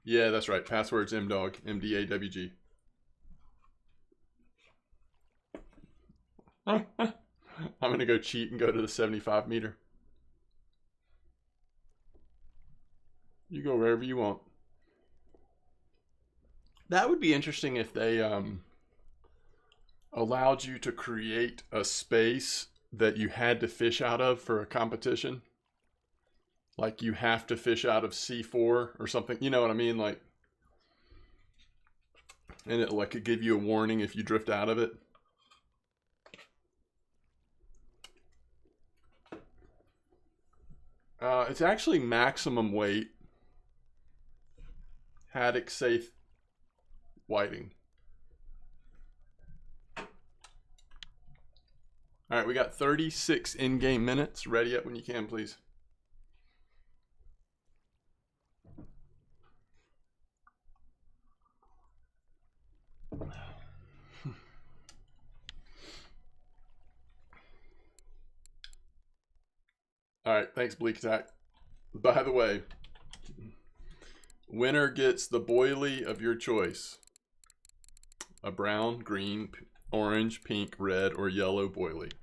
Yeah, that's right. Password's MDOG, MDAWG. I'm going to go cheat and go to the 75 meter. You go wherever you want. That would be interesting if they allowed you to create a space that you had to fish out of for a competition. Like you have to fish out of C4 or something. You know what I mean? Like, and it like could give you a warning if you drift out of it. It's actually maximum weight. Haddock safe whiting. All right, we got 36 in-game minutes. Ready up when you can, please. All right, thanks, Bleak Attack. By the way, winner gets the boilie of your choice. A brown, green, orange, pink, red, or yellow boilie.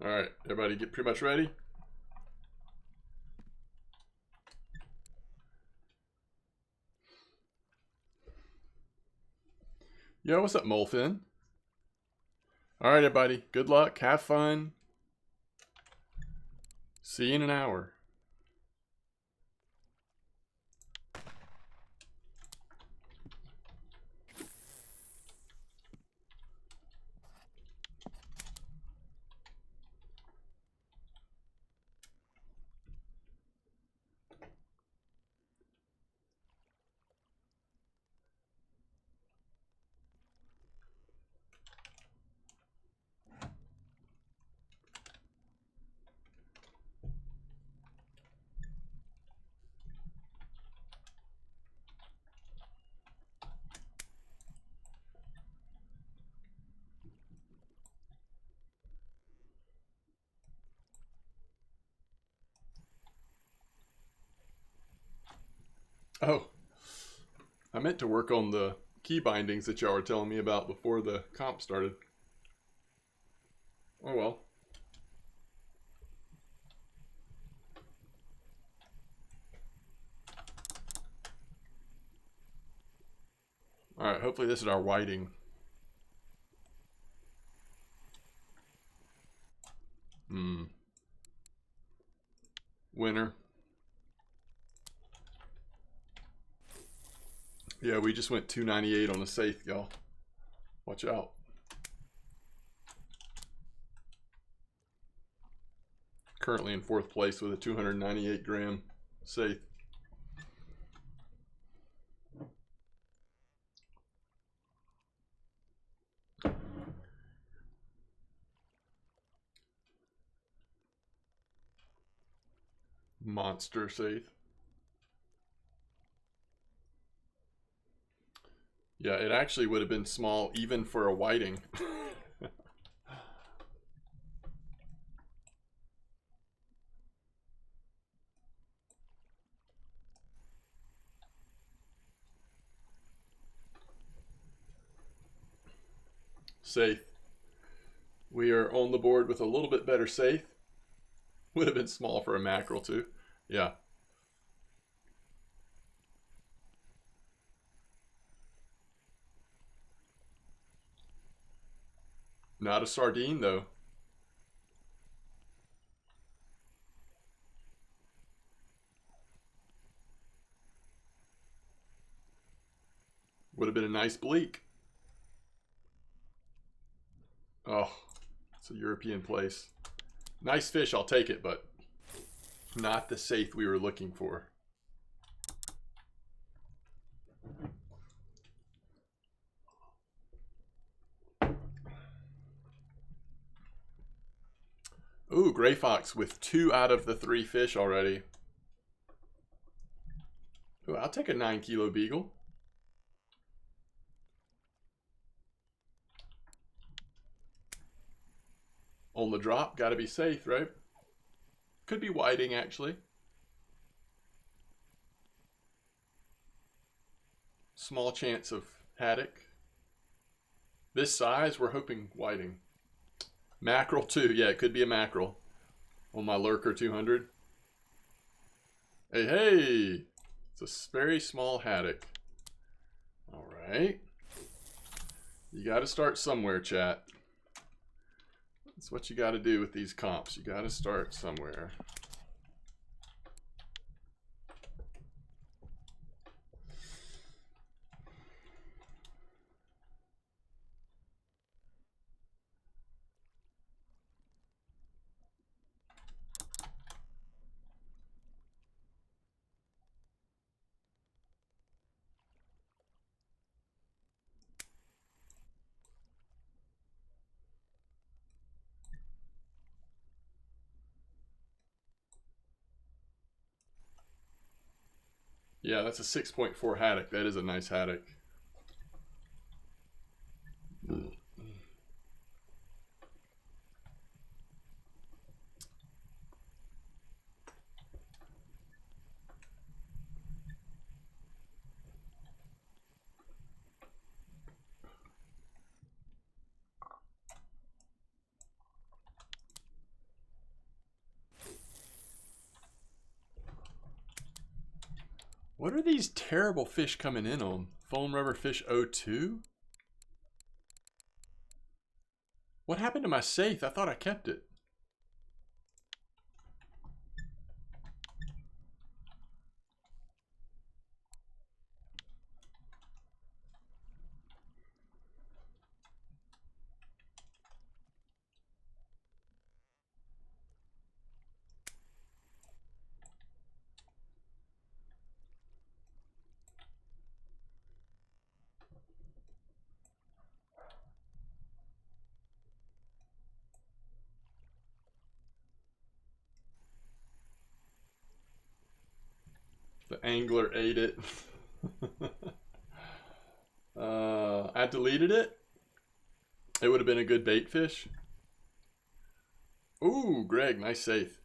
All right, everybody get pretty much ready? Yo, what's up, Molefin? All right, everybody, good luck, have fun. See you in an hour. Oh, I meant to work on the key bindings that y'all were telling me about before the comp started. Oh well. Alright, hopefully this is our whiting. Winner. Yeah, we just went 298 on a safe, y'all. Watch out. Currently in 4th place with a 298 gram safe. Monster safe. Yeah, it actually would have been small even for a whiting. Safe. We are on the board with a little bit better safe. Would have been small for a mackerel too. Yeah. Not a sardine though. Would have been a nice bleak. Oh, it's a European place. Nice fish, I'll take it, but not the safe we were looking for. Ooh, gray fox with 2 out of the 3 fish already. Ooh, I'll take a 9-kilo beagle. On the drop, gotta be safe, right? Could be whiting, actually. Small chance of haddock. This size, we're hoping whiting. Mackerel too, yeah, it could be a mackerel. On my lurker 200. Hey, hey! It's a very small haddock. All right. You got to start somewhere, chat. That's what you got to do with these comps. You got to start somewhere. Yeah, that's a 6.4 haddock. That is a nice haddock. What are these terrible fish coming in on? Foam rubber fish 02? What happened to my safe? I thought I kept it. The angler ate it. I deleted it. It would have been a good bait fish. Ooh, Greg, nice safe.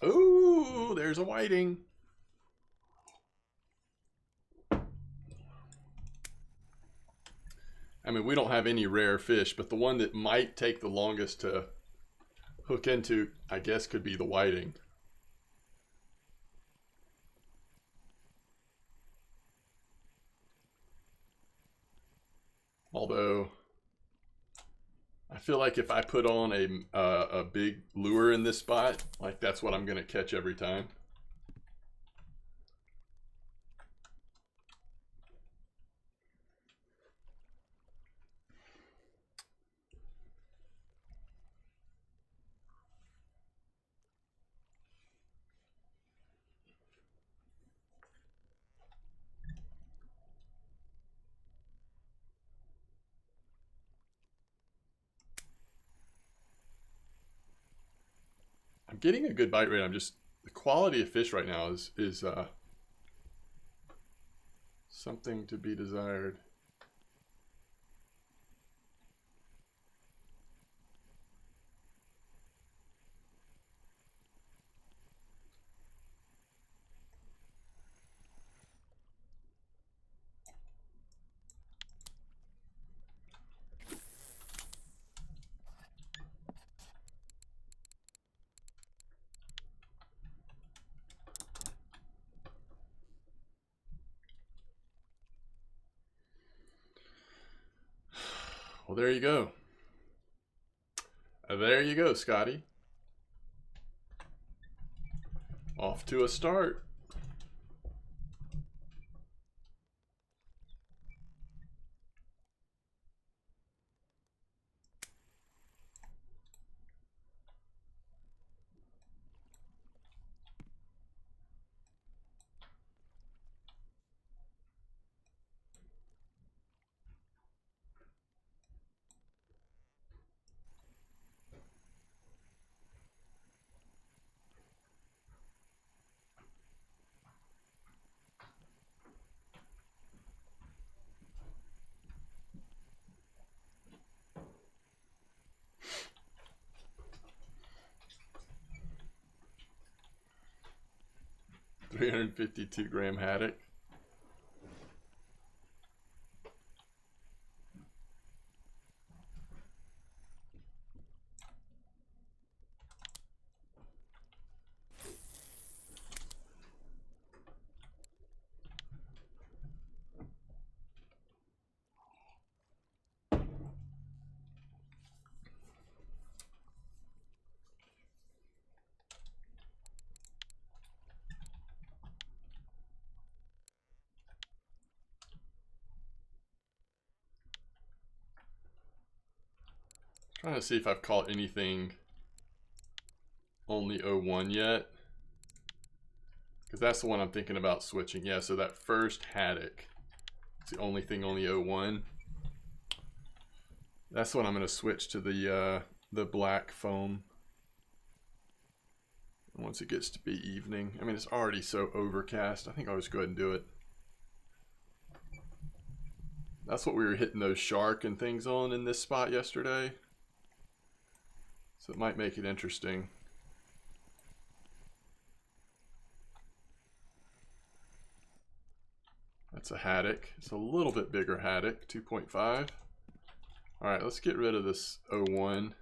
Ooh, there's a whiting. I mean, we don't have any rare fish, but the one that might take the longest to hook into, I guess, could be the whiting. Although, I feel like if I put on a big lure in this spot, like that's what I'm going to catch every time. I'm getting a good bite rate. I'm just, the quality of fish right now is something to be desired. Well, there you go. There you go, Scotty. Off to a start. $352 haddock. Trying to see if I've caught anything only 01 yet. Because that's the one I'm thinking about switching. Yeah, so that first haddock, it's the only thing only 01. That's when I'm going to switch to the black foam. Once it gets to be evening. I mean, it's already so overcast. I think I'll just go ahead and do it. That's what we were hitting those shark and things on in this spot yesterday. So it might make it interesting. That's a haddock. It's a little bit bigger haddock, 2.5. All right, let's get rid of this 01.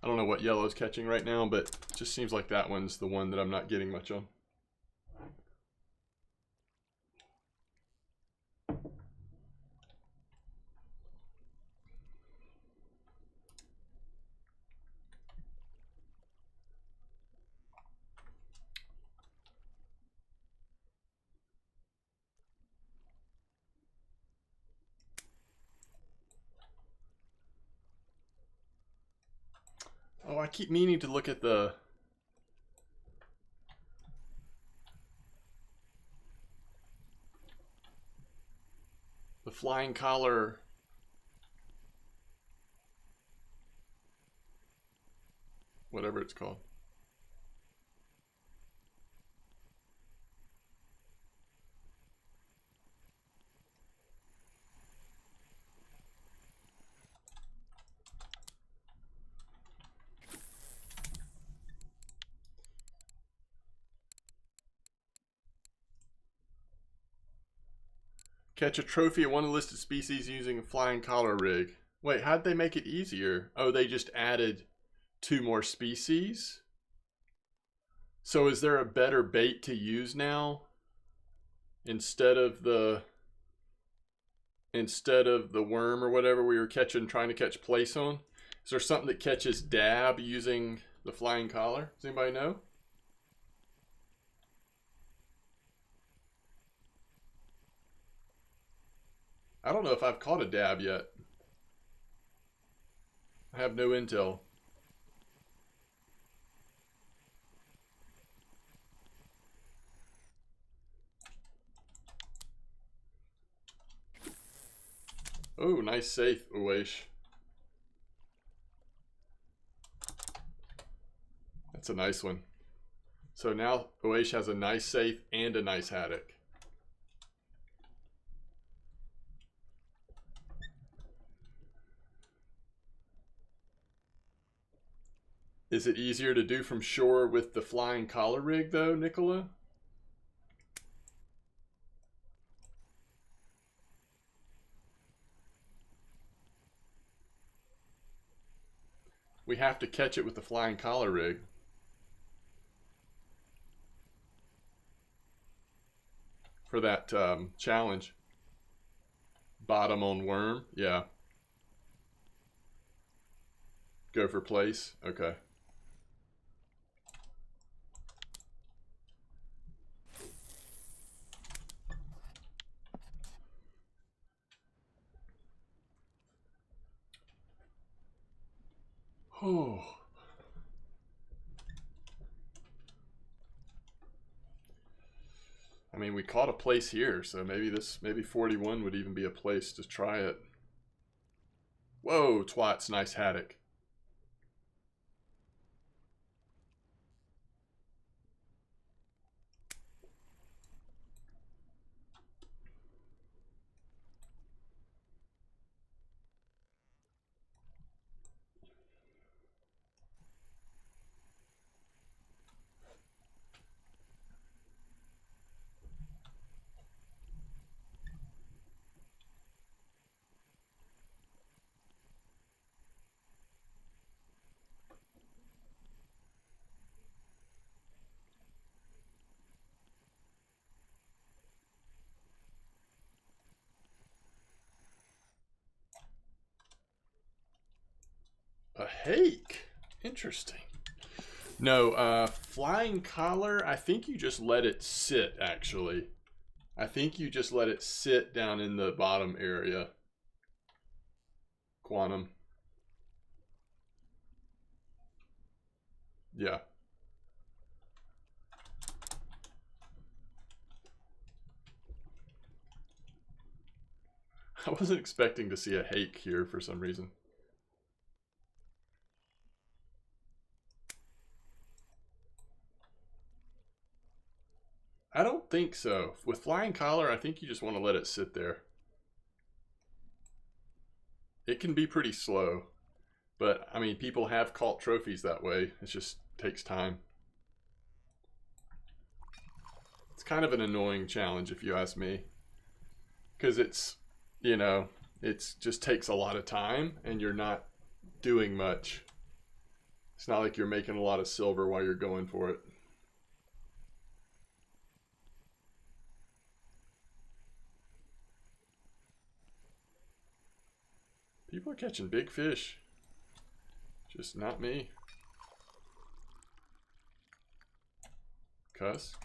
I don't know what yellow's catching right now, but it just seems like that one's the one that I'm not getting much on. Oh, I keep meaning to look at the flying collar. Whatever it's called. Catch a trophy of one of the listed species using a flying collar rig. Wait, how'd they make it easier? Oh, they just added 2 more species? So is there a better bait to use now? Instead of the worm or whatever we were trying to catch place on? Is there something that catches dab using the flying collar? Does anybody know? I don't know if I've caught a dab yet. I have no intel. Oh, nice safe, Uwesh. That's a nice one. So now Uwesh has a nice safe and a nice haddock. Is it easier to do from shore with the flying collar rig though, Nicola? We have to catch it with the flying collar rig. For that challenge. Bottom on worm, yeah. Go for place, okay. Oh. I mean, we caught a place here, so maybe 41 would even be a place to try it. Whoa, twats, nice haddock. A hake. Interesting. No, flying collar, I think you just let it sit, actually. I think you just let it sit down in the bottom area. Quantum. Yeah. I wasn't expecting to see a hake here for some reason. I don't think so. With flying collar, I think you just want to let it sit there. It can be pretty slow, but I mean, people have caught trophies that way. It just takes time. It's kind of an annoying challenge if you ask me, because it's, you know, it just takes a lot of time and you're not doing much. It's not like you're making a lot of silver while you're going for it. People are catching big fish. Just not me. Cuss.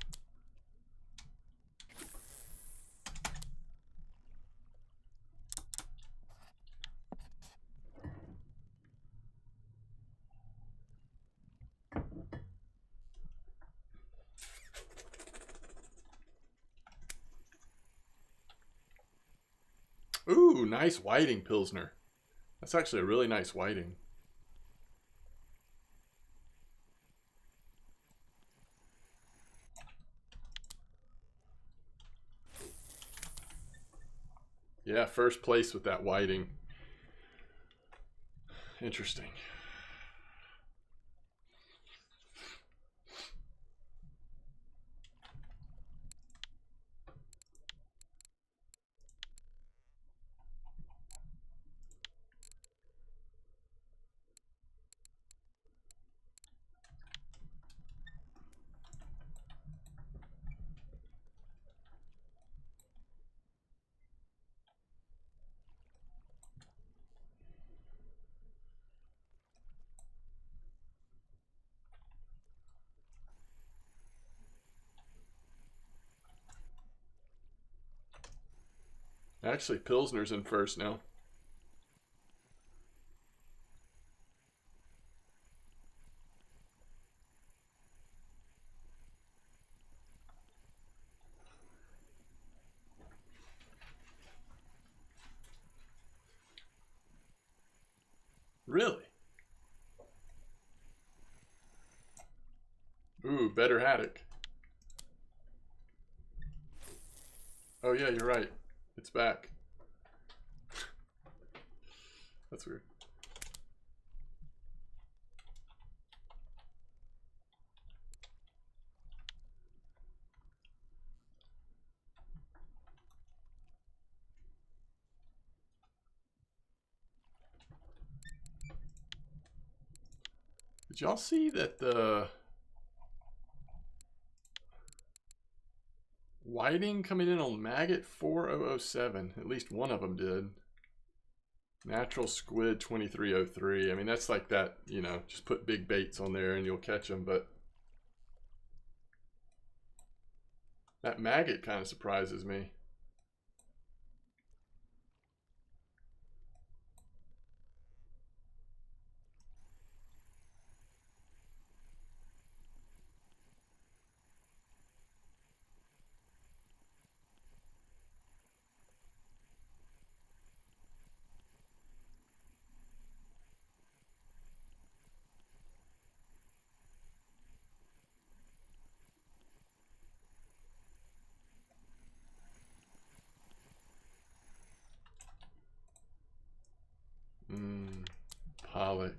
Ooh, nice whiting Pilsner. That's actually a really nice whiting. Yeah, first place with that whiting. Interesting. Actually, Pilsner's in first now. Really? Ooh, better haddock. Oh yeah, you're right. It's back. That's weird. Did y'all see that the whiting coming in on Maggot 4007? At least one of them did. Natural Squid 2303. I mean, that's like that, you know, just put big baits on there and you'll catch them, but that Maggot kind of surprises me. Pollock.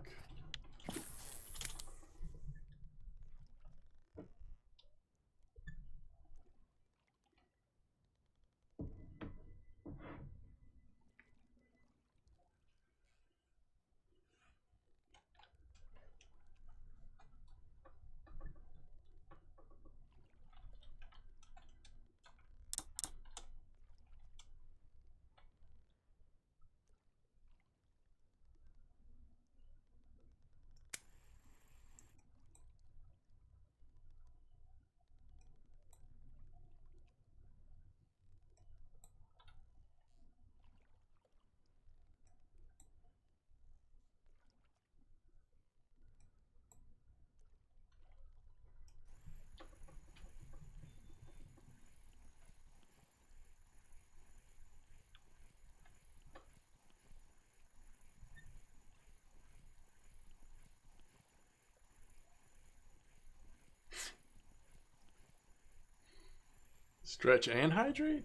Stretch and hydrate?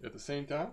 At the same time?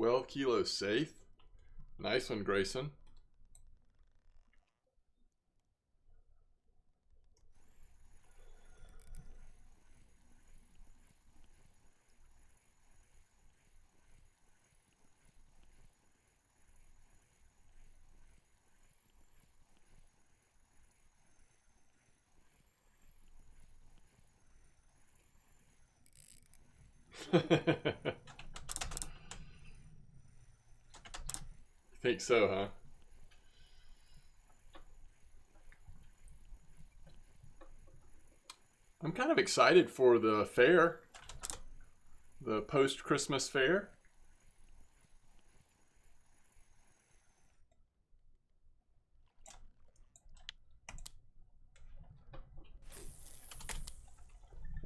$12 kilos safe. Nice one, Grayson. Think so, huh? I'm kind of excited for the fair, the post-Christmas fair.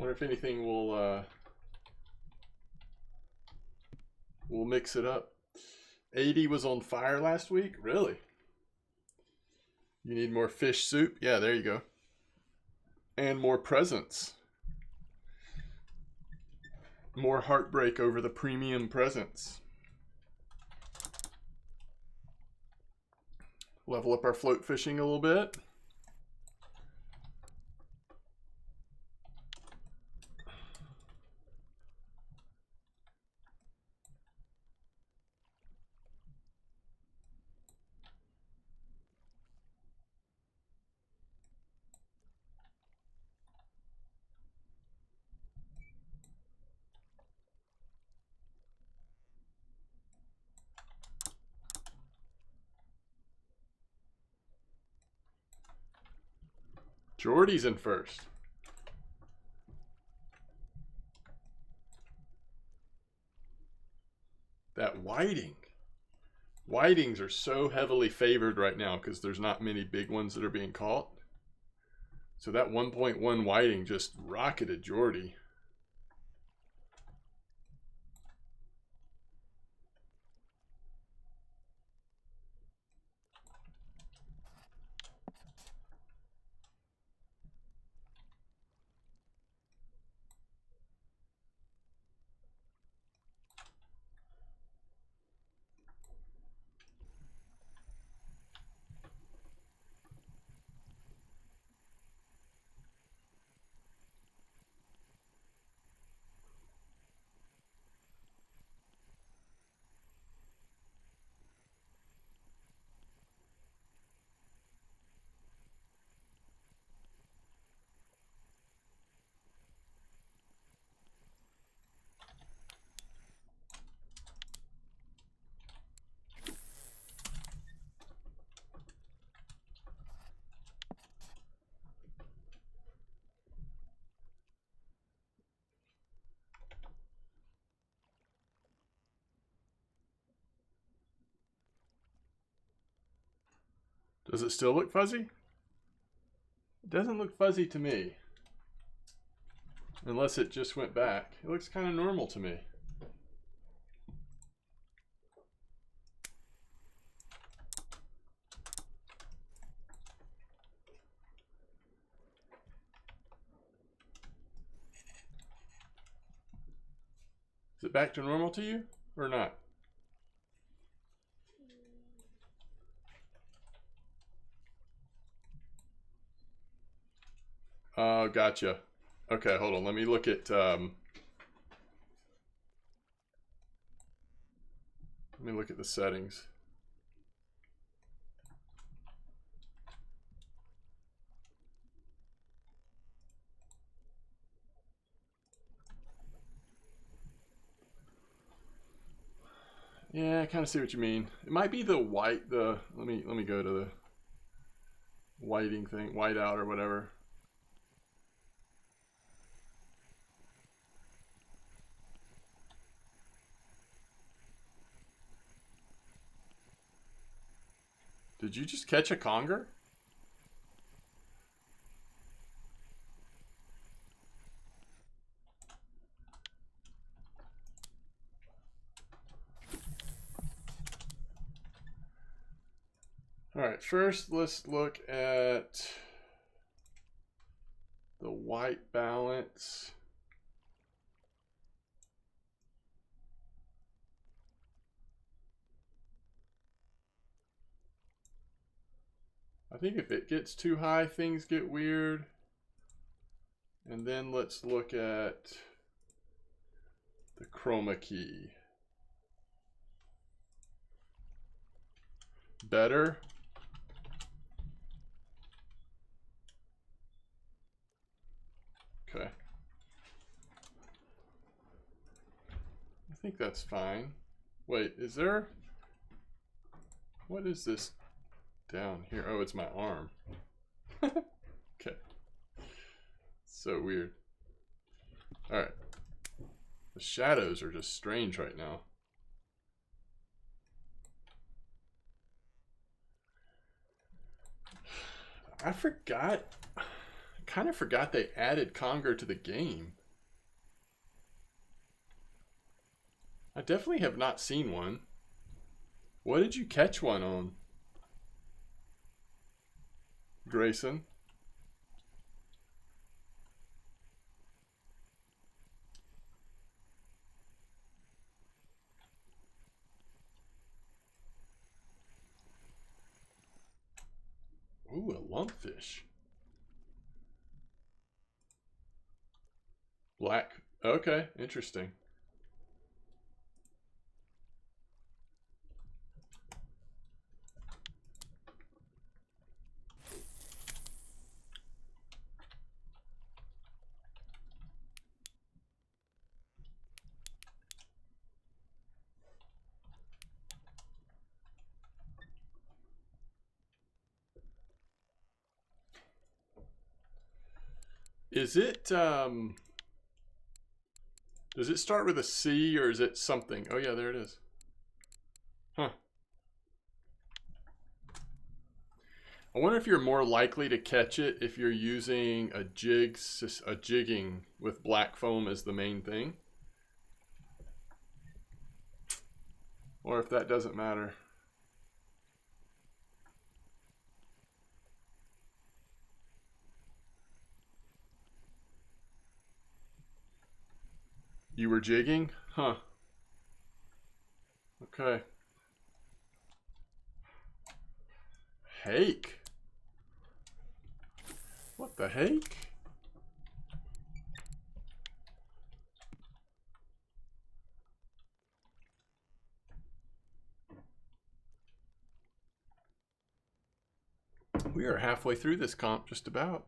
Wonder if anything will mix it up. 80 was on fire last week? Really? You need more fish soup? Yeah, there you go. And more presents. More heartbreak over the premium presents. Level up our float fishing a little bit. Jordy's in first. That whiting. Whitings are so heavily favored right now because there's not many big ones that are being caught. So that 1.1 whiting just rocketed Jordy. Does it still look fuzzy? It doesn't look fuzzy to me. Unless it just went back. It looks kind of normal to me. Is it back to normal to you or not? Oh, gotcha. Okay, hold on. Let me look at the settings. Yeah, I kind of see what you mean. It might be the white. Let me go to the whiting thing, whiteout or whatever. Did you just catch a conger? All right, first let's look at the white balance. I think if it gets too high, things get weird. And then let's look at the chroma key. Better. Okay. I think that's fine. Wait, is there... What is this down here? Oh, it's my arm. Okay. So weird. Alright. The shadows are just strange right now. I forgot. I kind of forgot they added conger to the game. I definitely have not seen one. What did you catch one on, Grayson? Ooh, a lumpfish. Black. Okay, interesting. Is it, does it start with a C or is it something? Oh yeah, there it is. Huh. I wonder if you're more likely to catch it if you're using a jigging with black foam as the main thing. Or if that doesn't matter. You were jigging? Huh. Okay. Hake. What the hake? We are halfway through this comp, just about.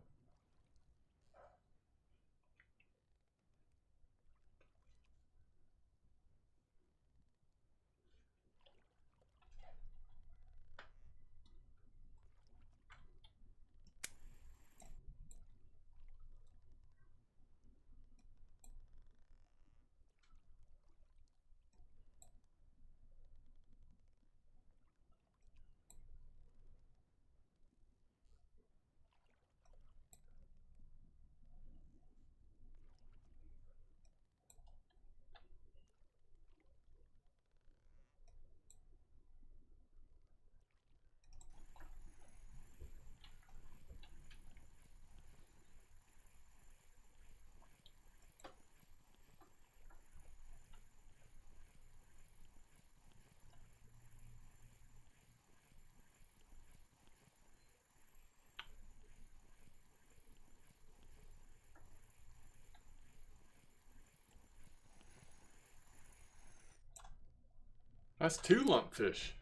That's 2 lumpfish.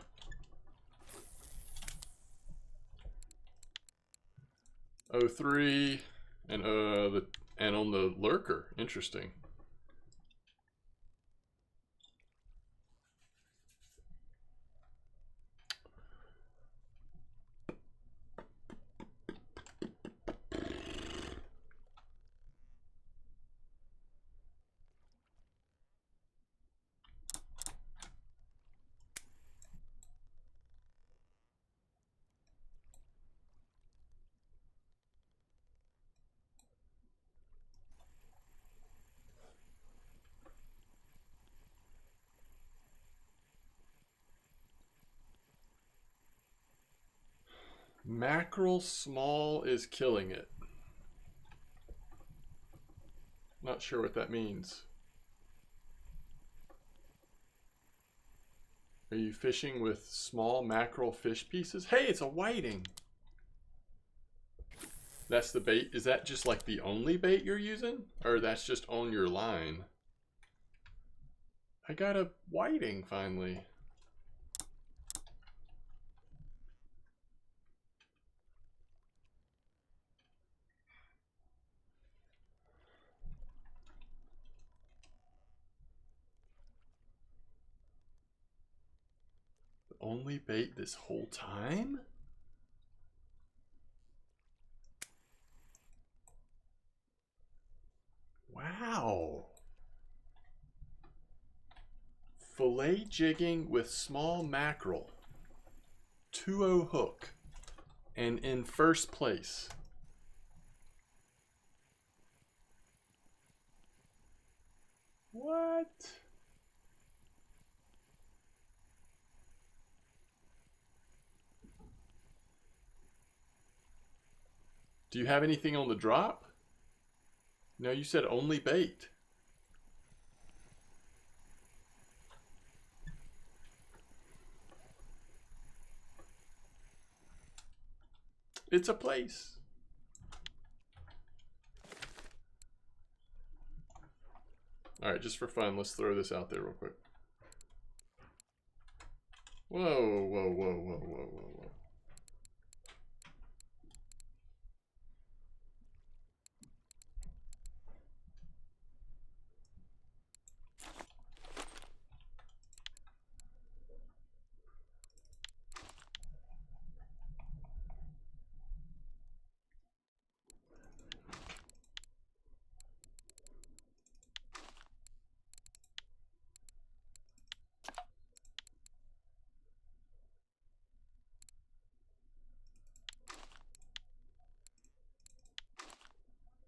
Oh, 03 and on the lurker. Interesting. Mackerel small is killing it. Not sure what that means. Are you fishing with small mackerel fish pieces? Hey, it's a whiting. That's the bait. Is that just like the only bait you're using? Or that's just on your line? I got a whiting finally. The only bait this whole time? Wow. Fillet jigging with small mackerel. 2-0 hook. And in first place. What? Do you have anything on the drop? No, you said only bait. It's a place. All right, just for fun, let's throw this out there real quick. Whoa, whoa, whoa, whoa, whoa, whoa, whoa.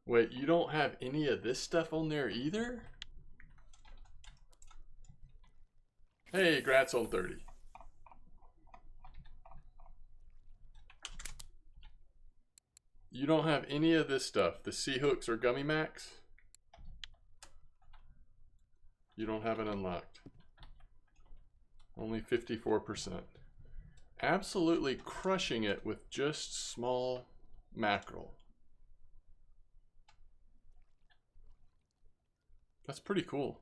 Wait, you don't have any of this stuff on there either? Hey, Grats on 30. You don't have any of this stuff. The sea hooks or gummy max? You don't have it unlocked. Only 54%. Absolutely crushing it with just small mackerel. That's pretty cool.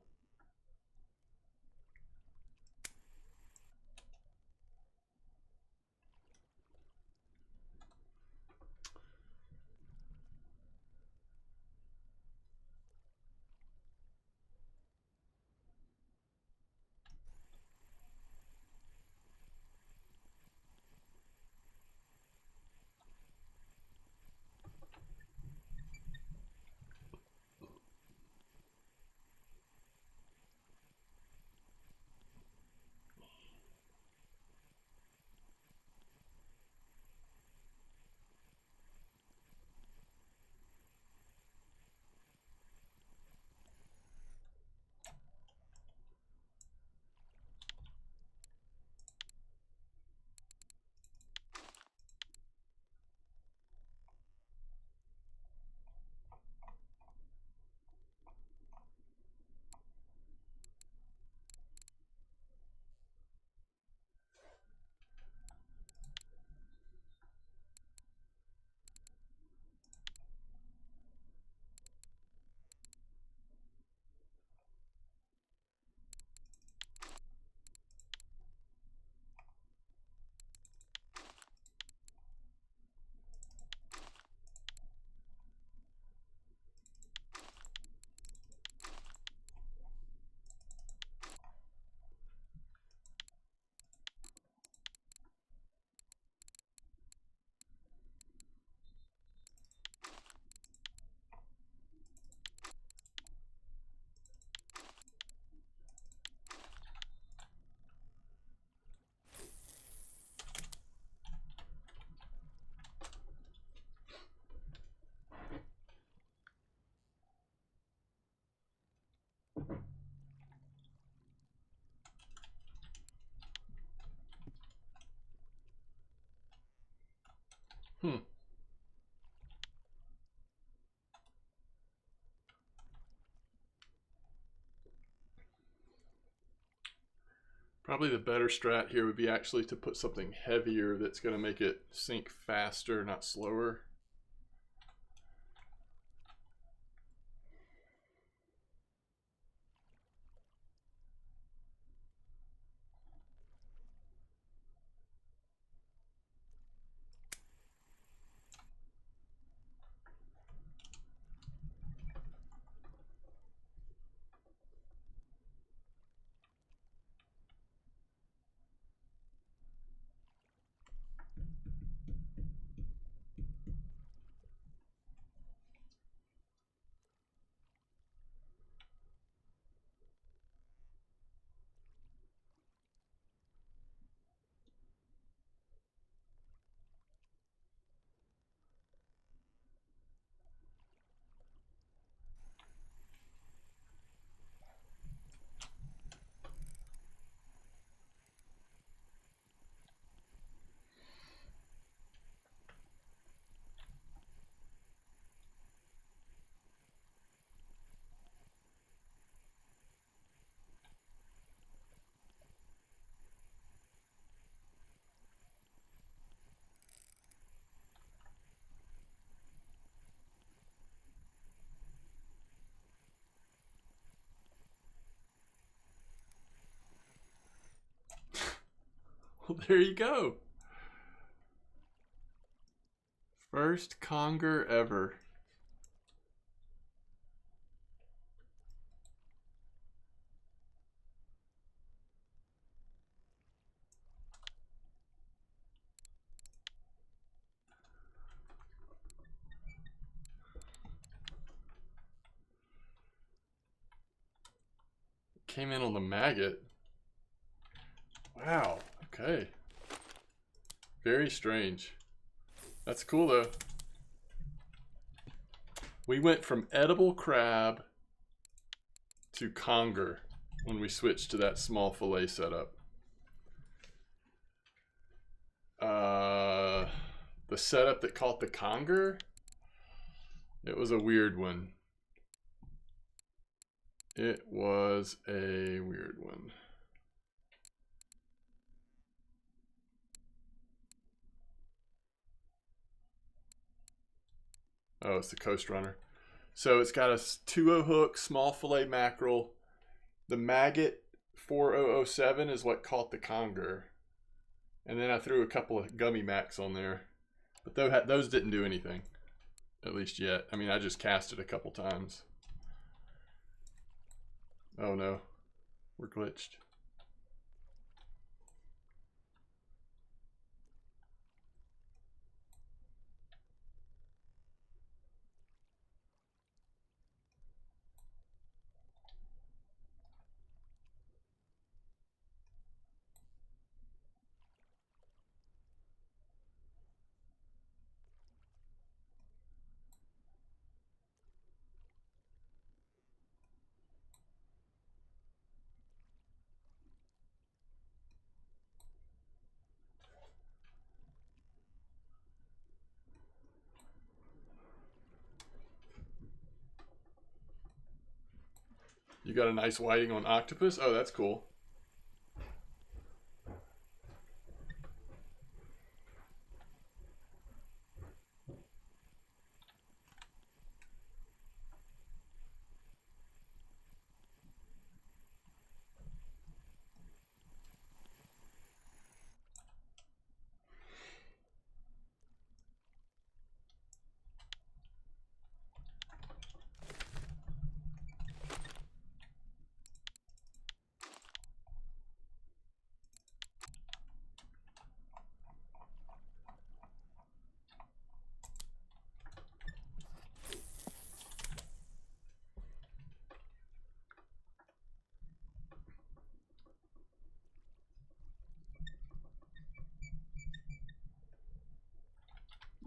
Hmm. Probably the better strat here would be actually to put something heavier that's going to make it sink faster, not slower. Well, there you go. First conger ever. Came in on the maggot. Wow. Okay. Very strange. That's cool though. We went from edible crab to conger when we switched to that small fillet setup. The setup that caught the conger, it was a weird one. It was a weird one. Oh, it's the Coast Runner. So it's got a 2.0 hook, small fillet mackerel. The maggot 4007 is what caught the conger. And then I threw a couple of gummy macks on there. But those didn't do anything. At least yet. I mean, I just cast it a couple times. Oh no. We're glitched. You got a nice whiting on octopus? Oh, that's cool.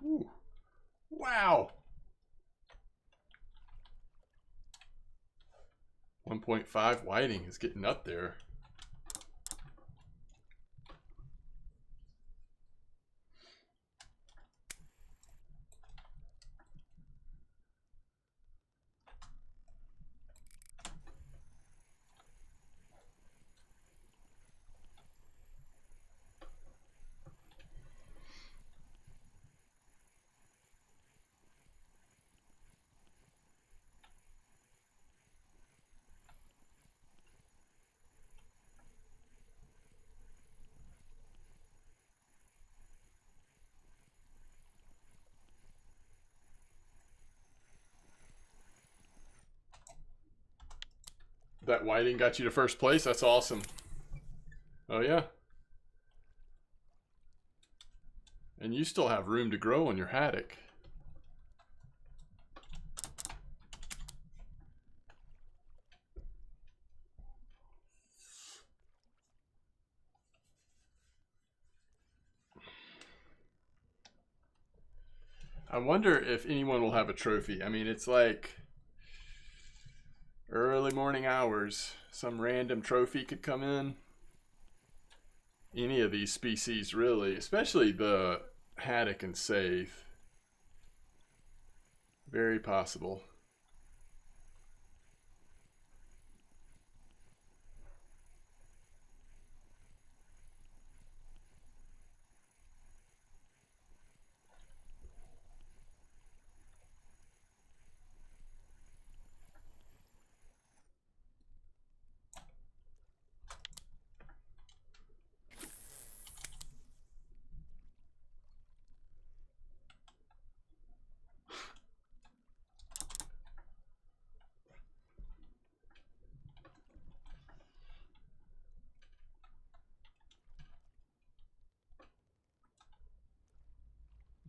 Ooh. Wow. 1.5 whiting is getting up there. That whiting got you to first place? That's awesome. Oh yeah. And you still have room to grow on your haddock. I wonder if anyone will have a trophy. I mean, it's like early morning hours. Some random trophy could come in. Any of these species, really. Especially the haddock and saithe. Very possible.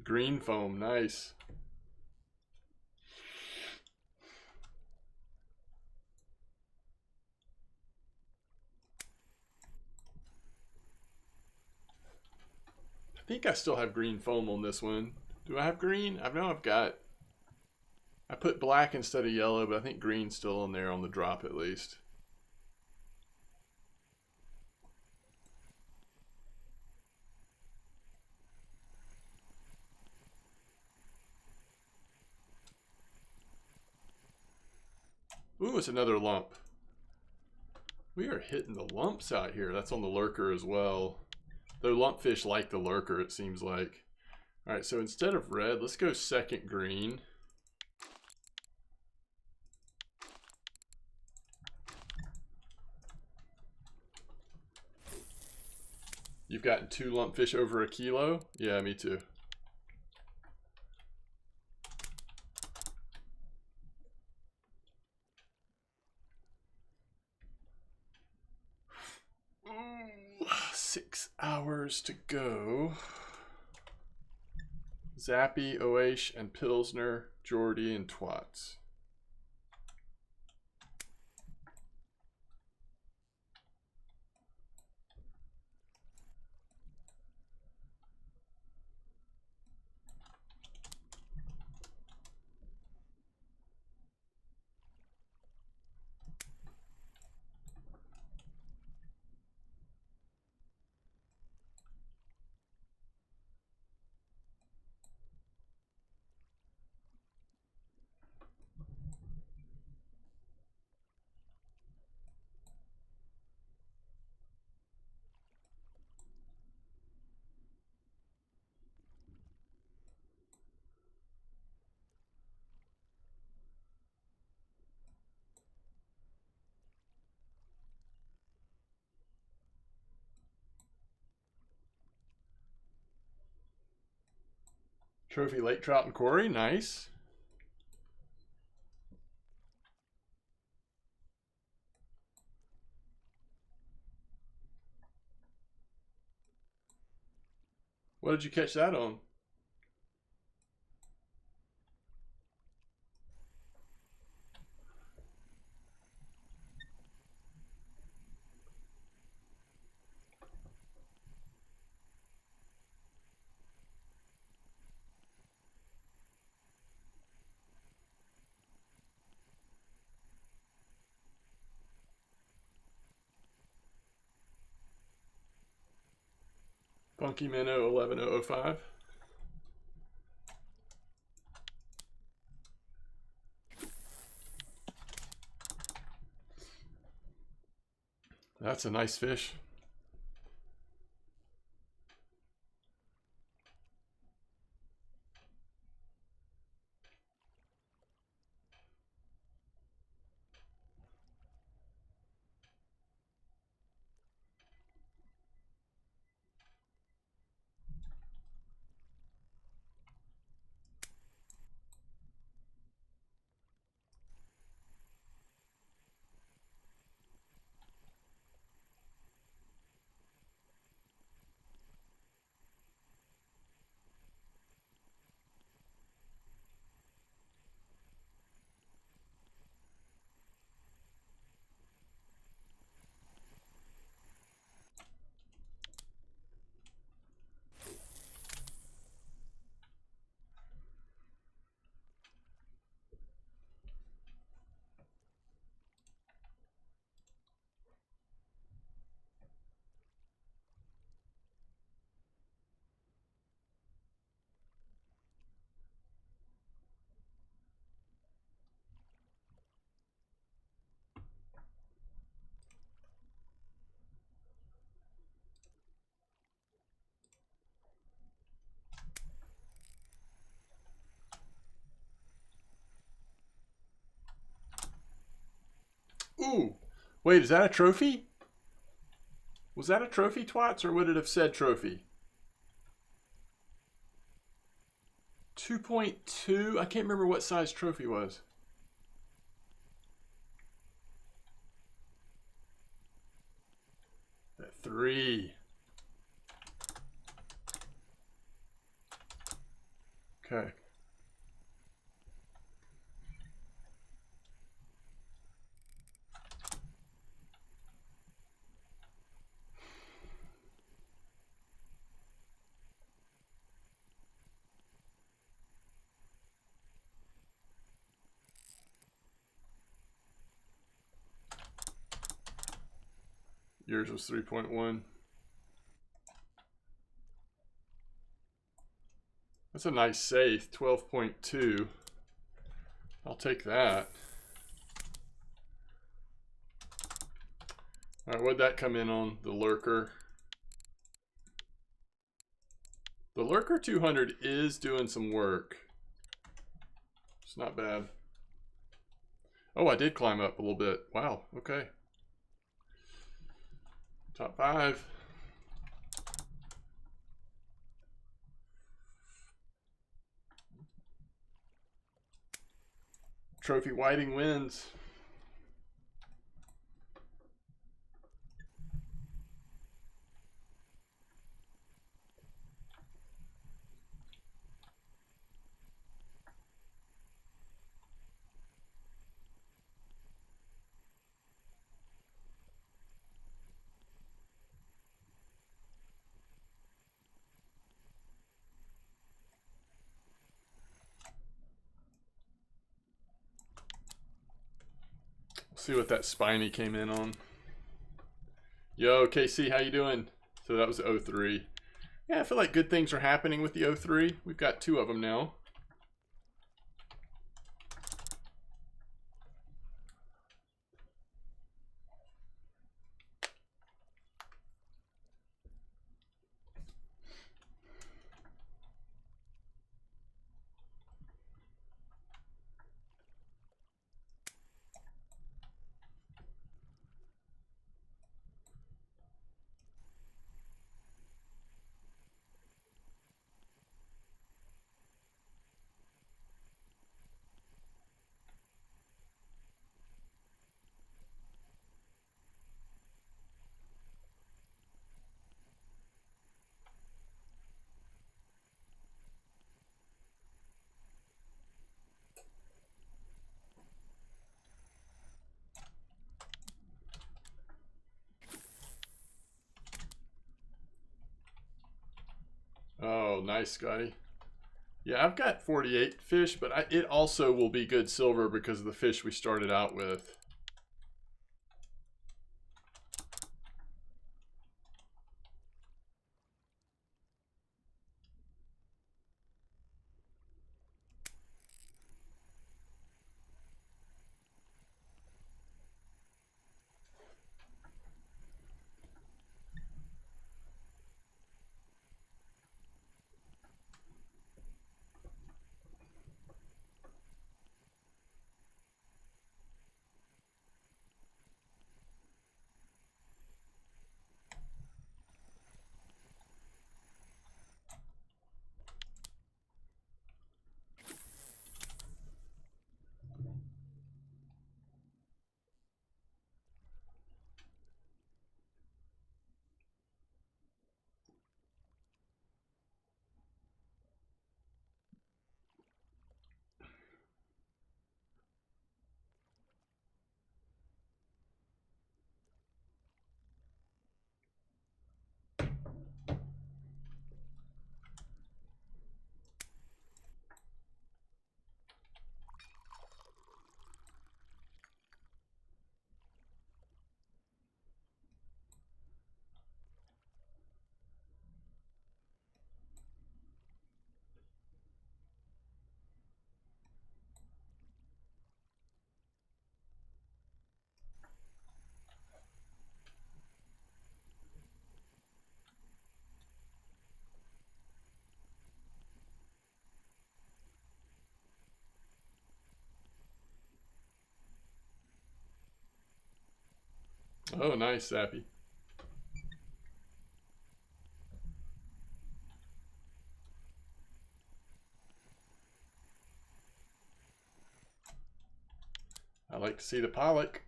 Green foam, nice. I think I still have green foam on this one. Do I have green? I know I've got... I put black instead of yellow, but I think green's still on there on the drop at least. Ooh, it's another lump. We are hitting the lumps out here. That's on the lurker as well. Though lumpfish like the lurker, it seems like. All right, so instead of red, let's go second green. You've gotten 2 lumpfish over a kilo? Yeah, me too. Ooh, 6 hours to go. Zappy, Oash, and Pilsner, Geordie, and Twats. Trophy lake trout and Corey, nice. What did you catch that on? Funky Minnow 11005. That's a nice fish. Ooh, wait, is that a trophy? Was that a trophy, Twats, or would it have said trophy? 2.2? I can't remember what size trophy was. That 3. Okay. Yours was 3.1. That's a nice safe, 12.2. I'll take that. All right, what'd that come in on the lurker? The lurker 200 is doing some work. It's not bad. Oh, I did climb up a little bit. Wow, okay. Top 5. Trophy Whiting wins. See what that spiny came in on. Yo, KC, how you doing? So that was 03. Yeah, I feel like good things are happening with the 03. We've got 2 of them now. Oh, nice, Scotty. Yeah, I've got 48 fish, but it also will be good silver because of the fish we started out with. Oh, nice, Sappy. I like to see the pollock.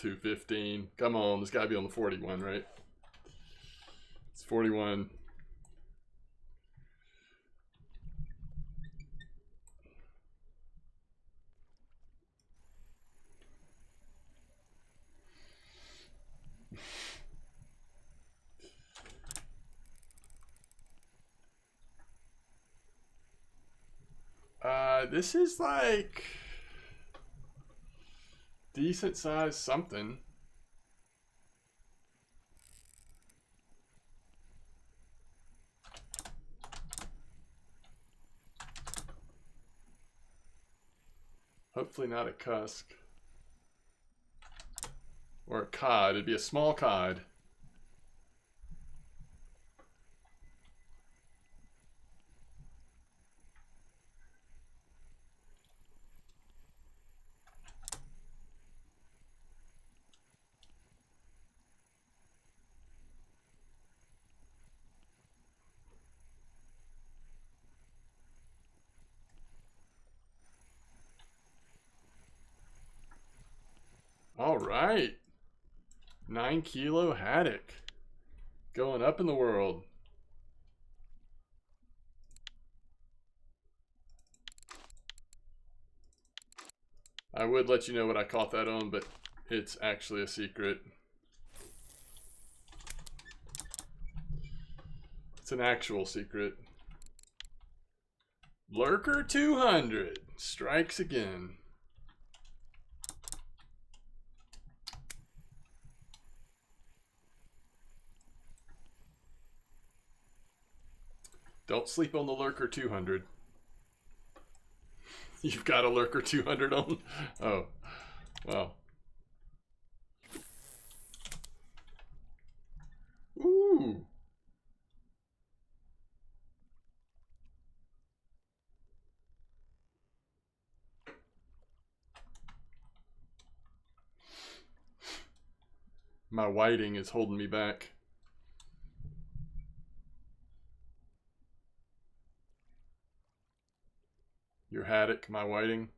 215. Come on, this got to be on the 41, right? It's 41. This is like decent size something. Hopefully not a cusk. Or a cod. It'd be a small cod. All right. 9 kilo haddock. Going up in the world. I would let you know what I caught that on, but it's actually a secret. It's an actual secret. Lurker 200 strikes again. Don't sleep on the Lurker 200. You've got a Lurker 200 on? Oh, wow. Ooh. My whiting is holding me back. Your haddock, my whiting.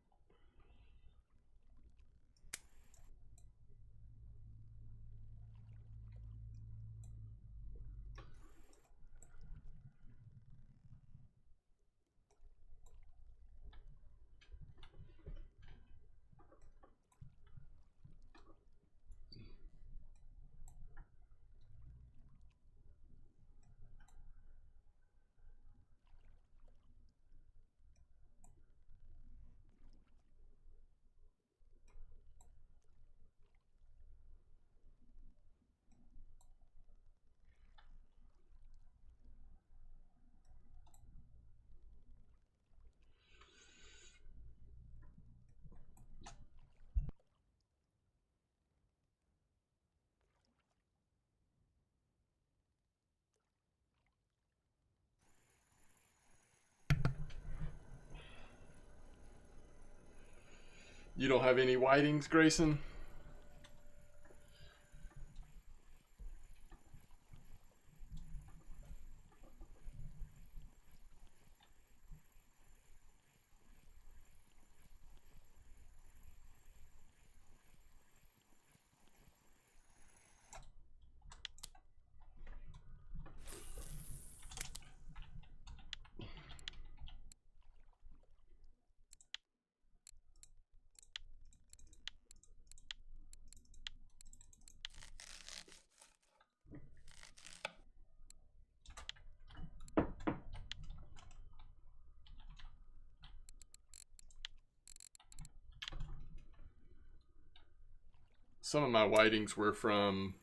You don't have any whitings, Grayson? Some of my whitings were from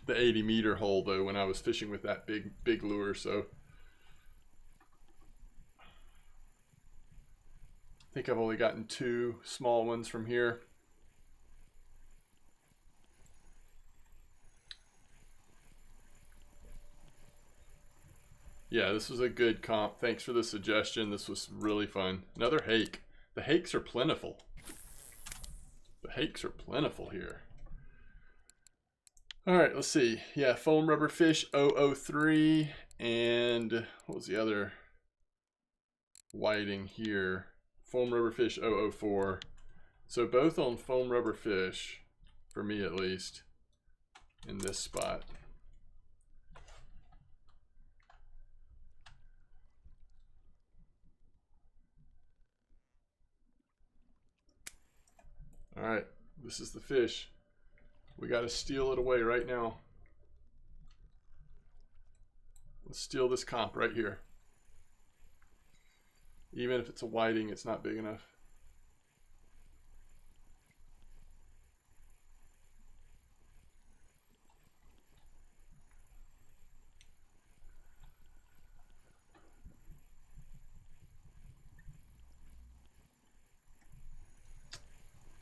the 80-meter hole, though, when I was fishing with that big lure, so I think I've only gotten 2 small ones from here. Yeah, this was a good comp. Thanks for the suggestion. This was really fun. Another hake. The hakes are plentiful. The hakes are plentiful here. All right, let's see. Yeah, foam rubber fish 003, and what was the other whiting here? Foam rubber fish 004. So both on foam rubber fish. for me at least, in this spot. All right, this is the fish. We got to steal it away right now. Let's steal this comp right here. Even if it's a whiting, it's not big enough.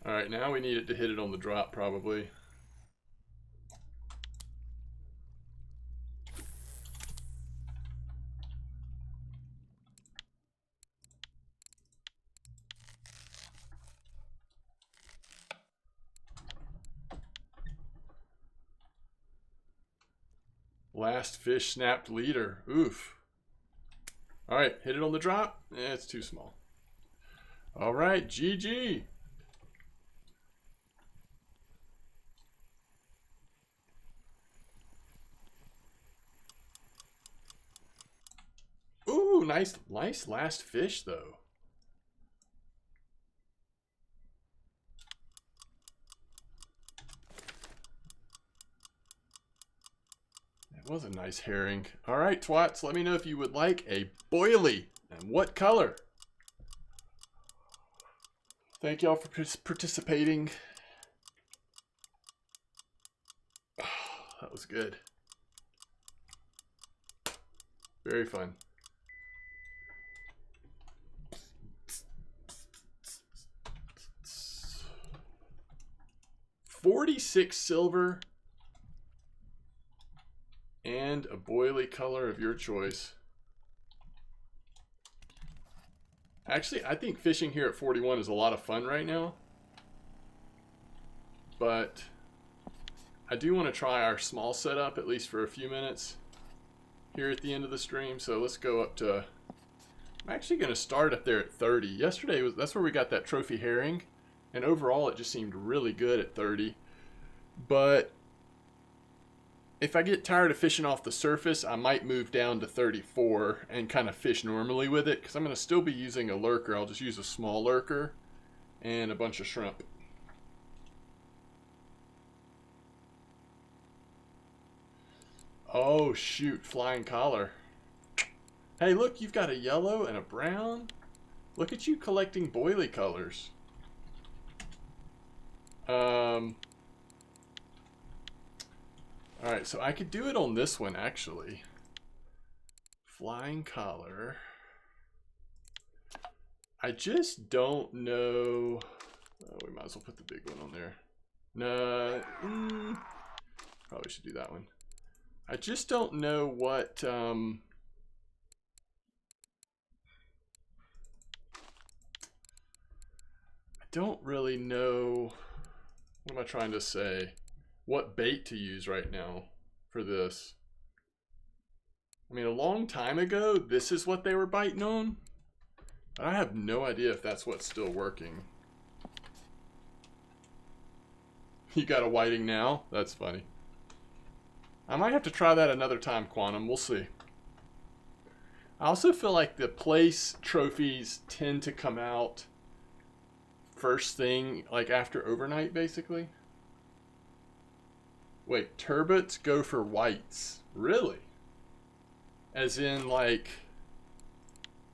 All right, now we need it to hit it on the drop probably. Last fish snapped leader. Oof. All right, hit it on the drop. It's too small. All right, GG. Ooh, nice last fish though. It was a nice herring. All right, twats, let me know if you would like a boilie and what color. Thank y'all for participating. Oh, that was good. Very fun. $46 silver and a boilie color of your choice. Actually, I think fishing here at 41 is a lot of fun right now. But I do want to try our small setup at least for a few minutes here at the end of the stream. So let's go up to, I'm actually going to start up there at 30. Yesterday, that's where we got that trophy herring. And overall, it just seemed really good at 30. But if I get tired of fishing off the surface, I might move down to 34 and kind of fish normally with it, because I'm going to still be using a lurker. I'll just use a small lurker and a bunch of shrimp. Oh shoot, flying collar. Hey look, you've got a yellow and a brown. Look at you collecting boilie colors. Alright, so I could do it on this one actually. Flying collar. I just don't know. Oh, we might as well put the big one on there. No, probably should do that one. I just don't know what I don't really know, what am I trying to say? What bait to use right now for this. I mean, a long time ago, this is what they were biting on. But I have no idea if that's what's still working. You got a whiting now? That's funny. I might have to try that another time, Quantum. We'll see. I also feel like the place trophies tend to come out first thing, like after overnight, basically. Wait, turbots go for whites. Really? As in, like,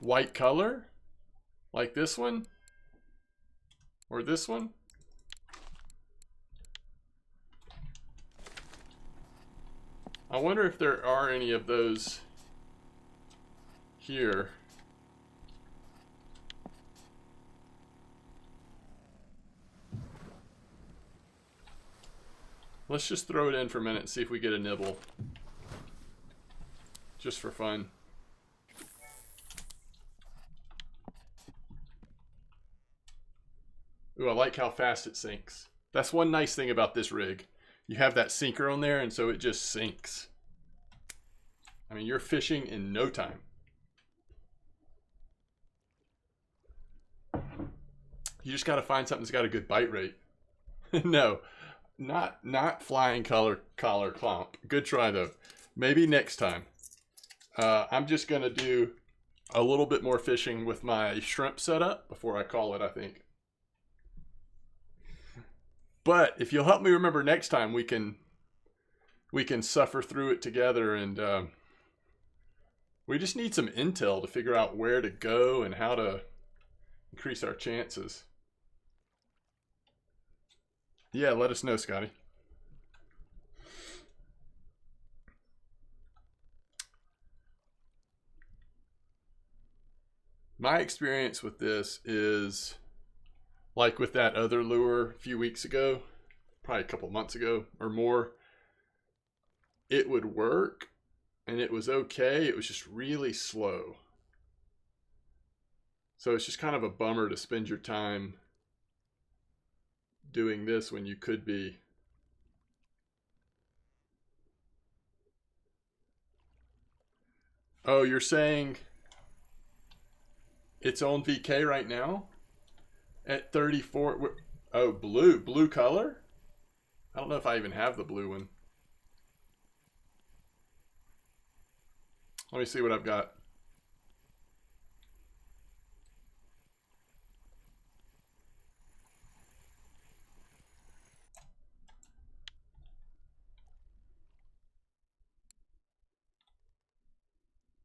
white color? Like this one? Or this one? I wonder if there are any of those here. Let's just throw it in for a minute and see if we get a nibble. Just for fun. Ooh, I like how fast it sinks. That's one nice thing about this rig. You have that sinker on there, and so it just sinks. I mean, you're fishing in no time. You just got to find something that's got a good bite rate. No, Not flying collar clomp. Good try though. Maybe next time. I'm just gonna do a little bit more fishing with my shrimp setup before I call it, I think. But if you'll help me remember next time, we can suffer through it together, and we just need some intel to figure out where to go and how to increase our chances. Yeah, let us know, Scotty. My experience with this is like with that other lure a few weeks ago, probably a couple months ago or more. It would work and it was okay. It was just really slow. So it's just kind of a bummer to spend your time doing this when you could be. Oh, you're saying it's on VK right now at 34. Oh, blue color? I don't know if I even have the blue one. Let me see what I've got.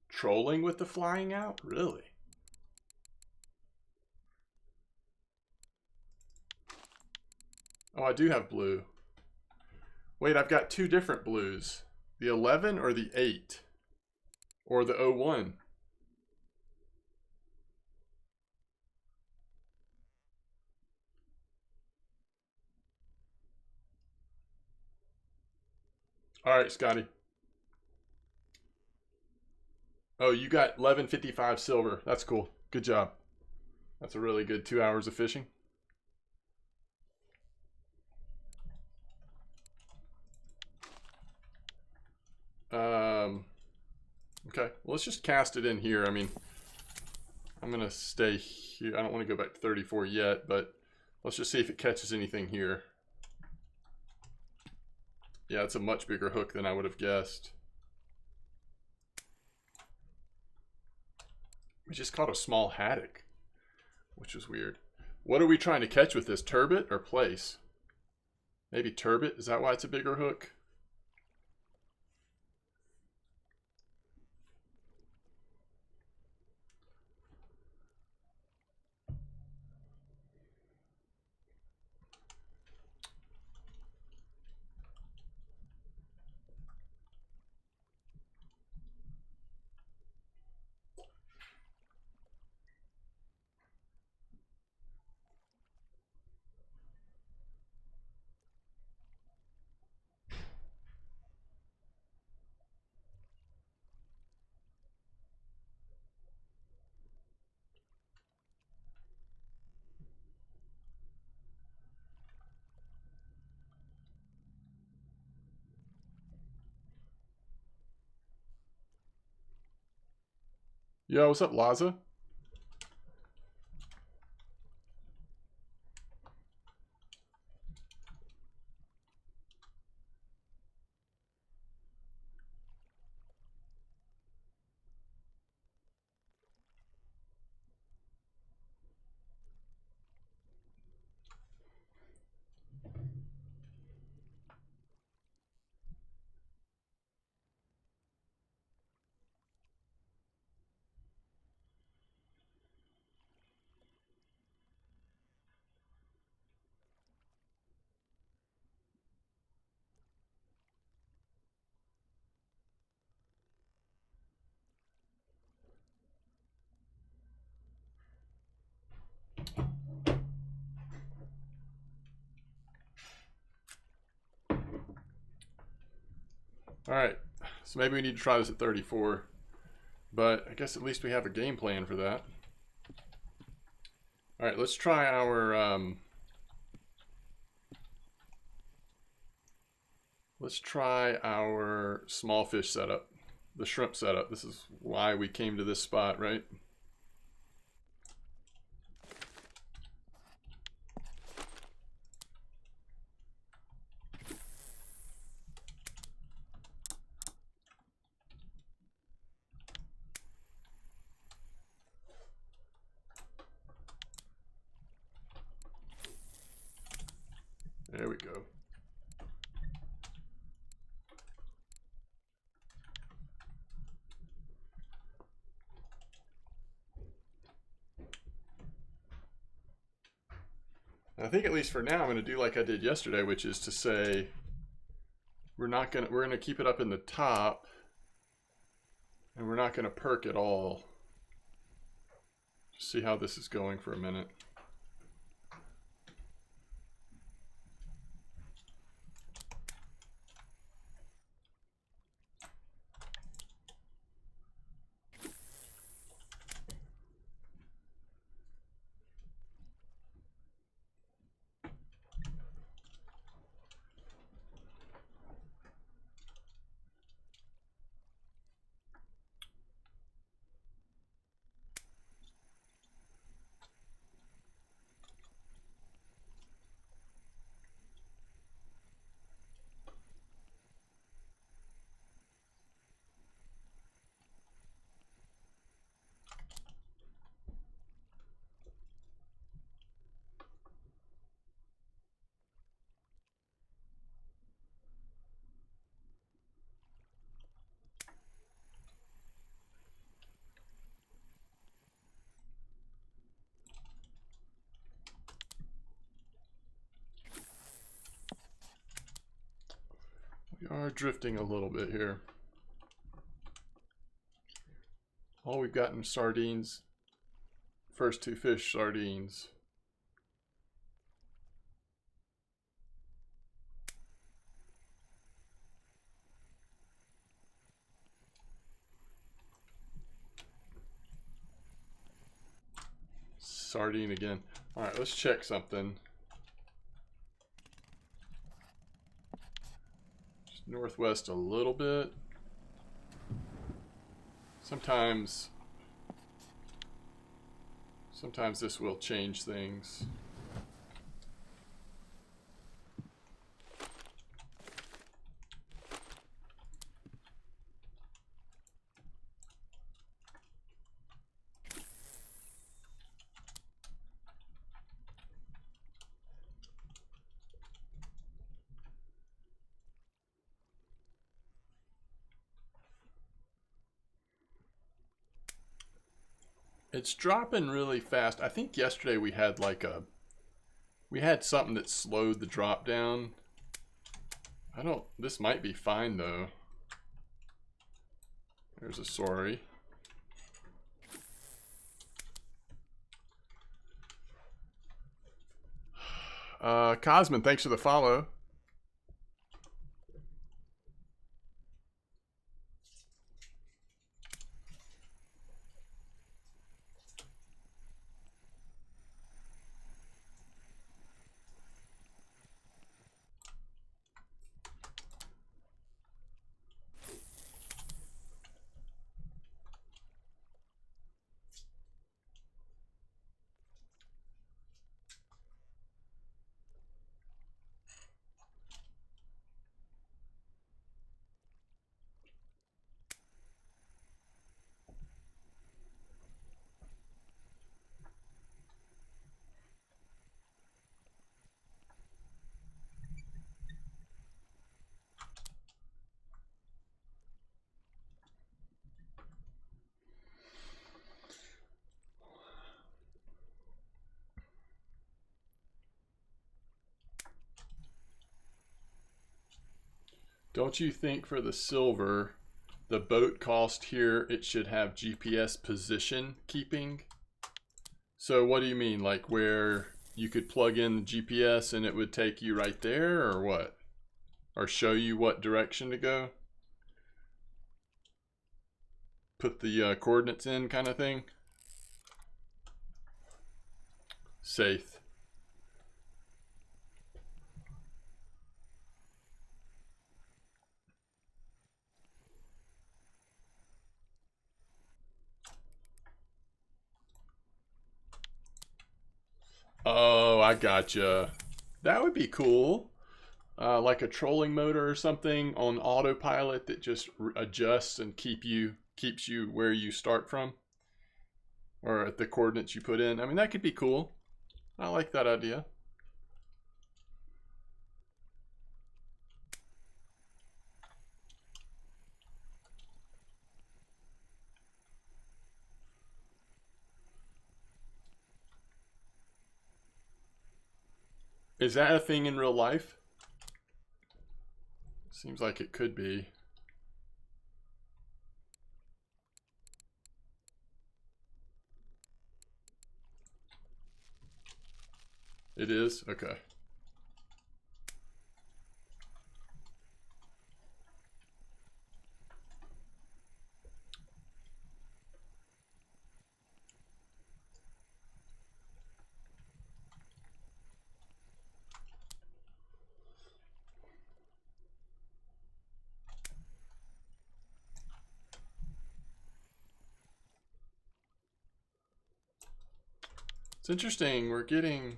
Trolling with the flying out? Really? Oh, I do have blue. Wait, I've got two different blues. The 11 or the 8? Or the 01? All right, Scotty. Oh, you got 1155 silver. That's cool. Good job. That's a really good 2 hours of fishing. Okay, well, let's just cast it in here. I mean, I'm going to stay here. I don't want to go back to 34 yet, but let's just see if it catches anything here. Yeah, it's a much bigger hook than I would have guessed. We just caught a small haddock, which was weird. What are we trying to catch with this? Turbot or plaice? Maybe turbot? Is that why it's a bigger hook? Yo, what's up, Laza? All right, so maybe we need to try this at 34, but I guess at least we have a game plan for that. All right, let's try our small fish setup, the shrimp setup. This is why we came to this spot, right? There we go. I think at least for now I'm going to do like I did yesterday, which is to say we're going to keep it up in the top and we're not going to perk at all. Just see how this is going for a minute. We are drifting a little bit here. All we've gotten sardines. First two fish, sardines. Sardine again. All right, let's check something. Just northwest a little bit. Sometimes this will change things. It's dropping really fast. I think yesterday we had something that slowed the drop down. This might be fine though. There's a sorry. Cosman, thanks for the follow. Don't you think for the silver, the boat cost here, it should have GPS position keeping? So what do you mean? Like where you could plug in the GPS and it would take you right there or what? Or show you what direction to go? Put the coordinates in kind of thing? Safe. Oh, I gotcha. That would be cool. Like a trolling motor or something on autopilot that just adjusts and keeps you where you start from, or at the coordinates you put in. I mean, that could be cool. I like that idea. Is that a thing in real life? Seems like it could be. It is? Okay. It's interesting. We're getting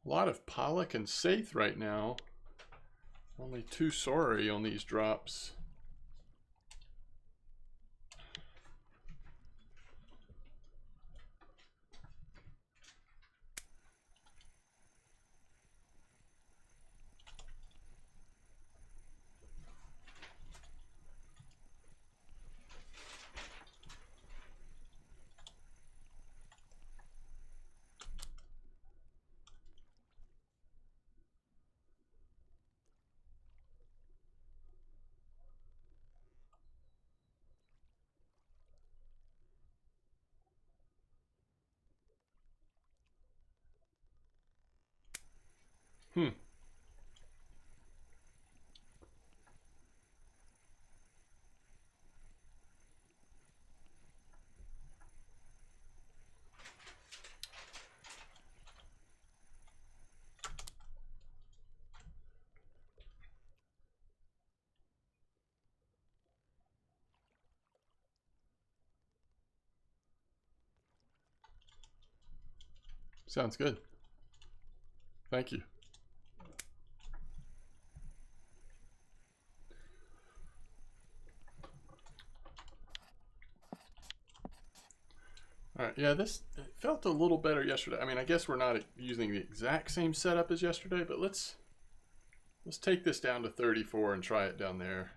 a lot of Pollock and Saith right now. Only 2 Sorry on these drops. Hmm. Sounds good. Thank you. All right, yeah, this it felt a little better yesterday. I mean, I guess we're not using the exact same setup as yesterday, but let's take this down to 34 and try it down there.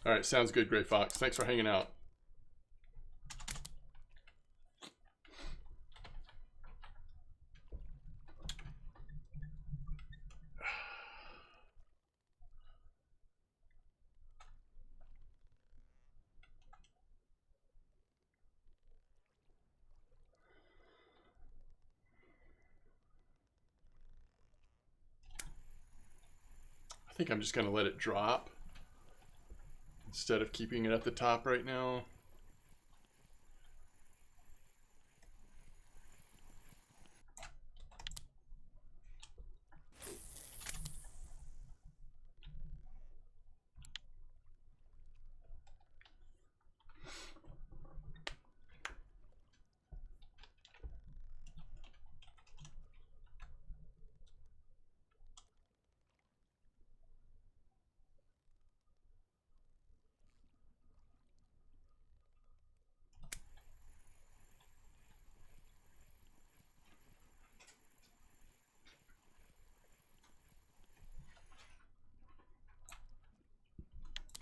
All right, sounds good, Gray Fox. Thanks for hanging out. I think I'm just going to let it drop instead of keeping it at the top right now.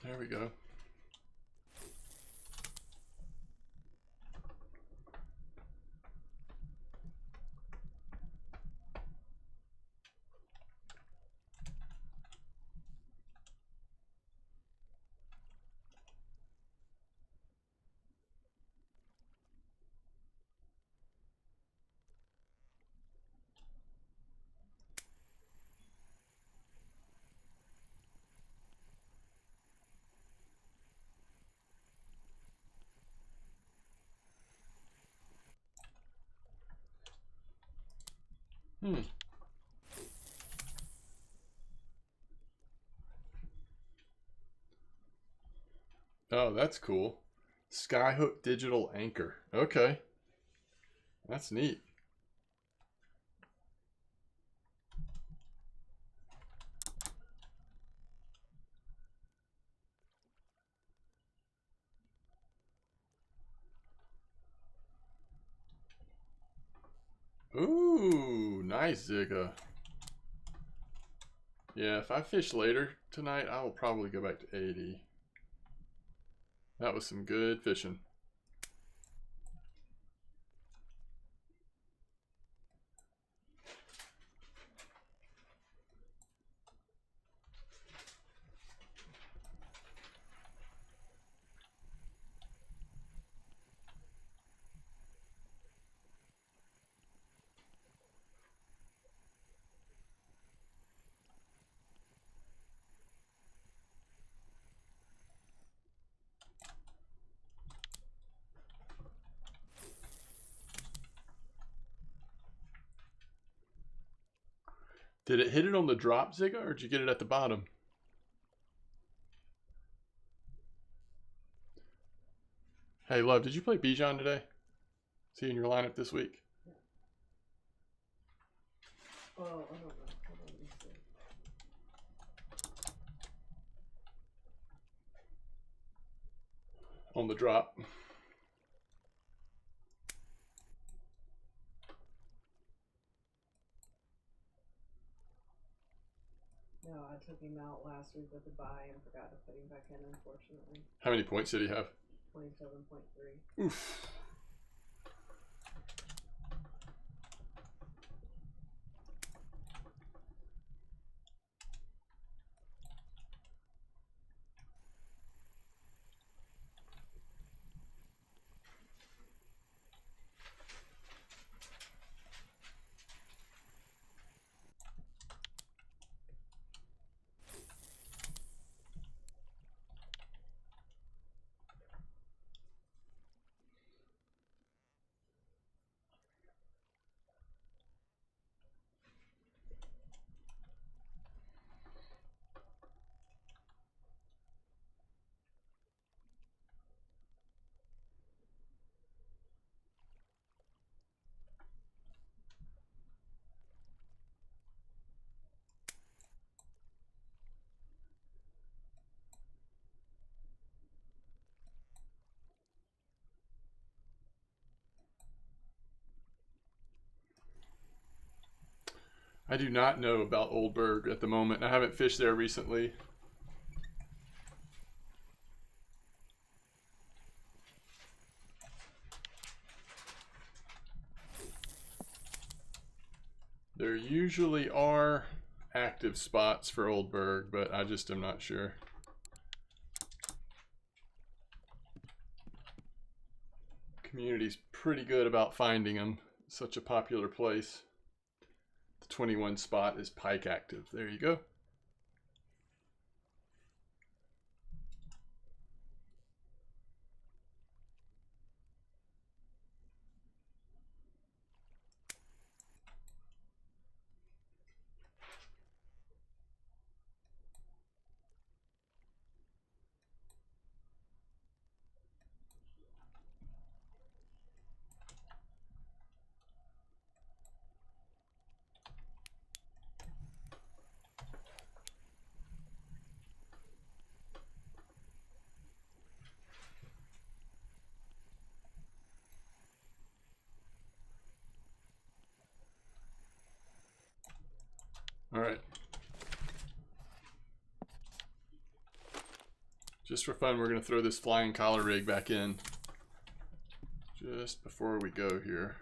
There we go. Oh, that's cool. Skyhook digital anchor. Okay. That's neat. Ooh, nice Zigga. Yeah, if I fish later tonight, I will probably go back to 80. That was some good fishing. Did it hit it on the drop, Zigga, or did you get it at the bottom? Hey, love, did you play Bijan today? Is he in your lineup this week? Oh, I don't know. Hold on, let me see. On the drop. No, I took him out last week with a bye and forgot to put him back in, unfortunately. How many points did he have? 27.3. Oof. I do not know about Oldberg at the moment. I haven't fished there recently. There usually are active spots for Oldberg, but I just am not sure. Community's pretty good about finding them. Such a popular place. The 21 spot is pike active. There you go. All right. Just for fun, we're going to throw this flying collar rig back in just before we go here.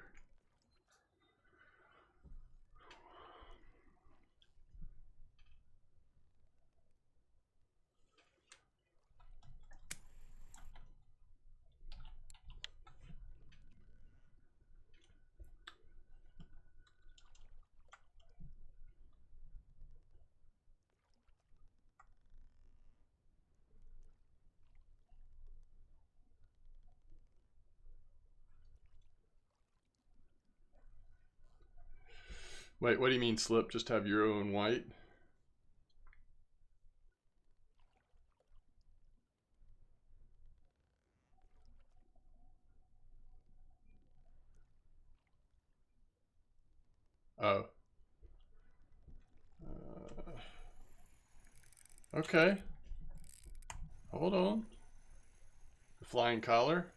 Wait, what do you mean slip? Just have Euro and white? Oh. Okay. Hold on. The flying collar.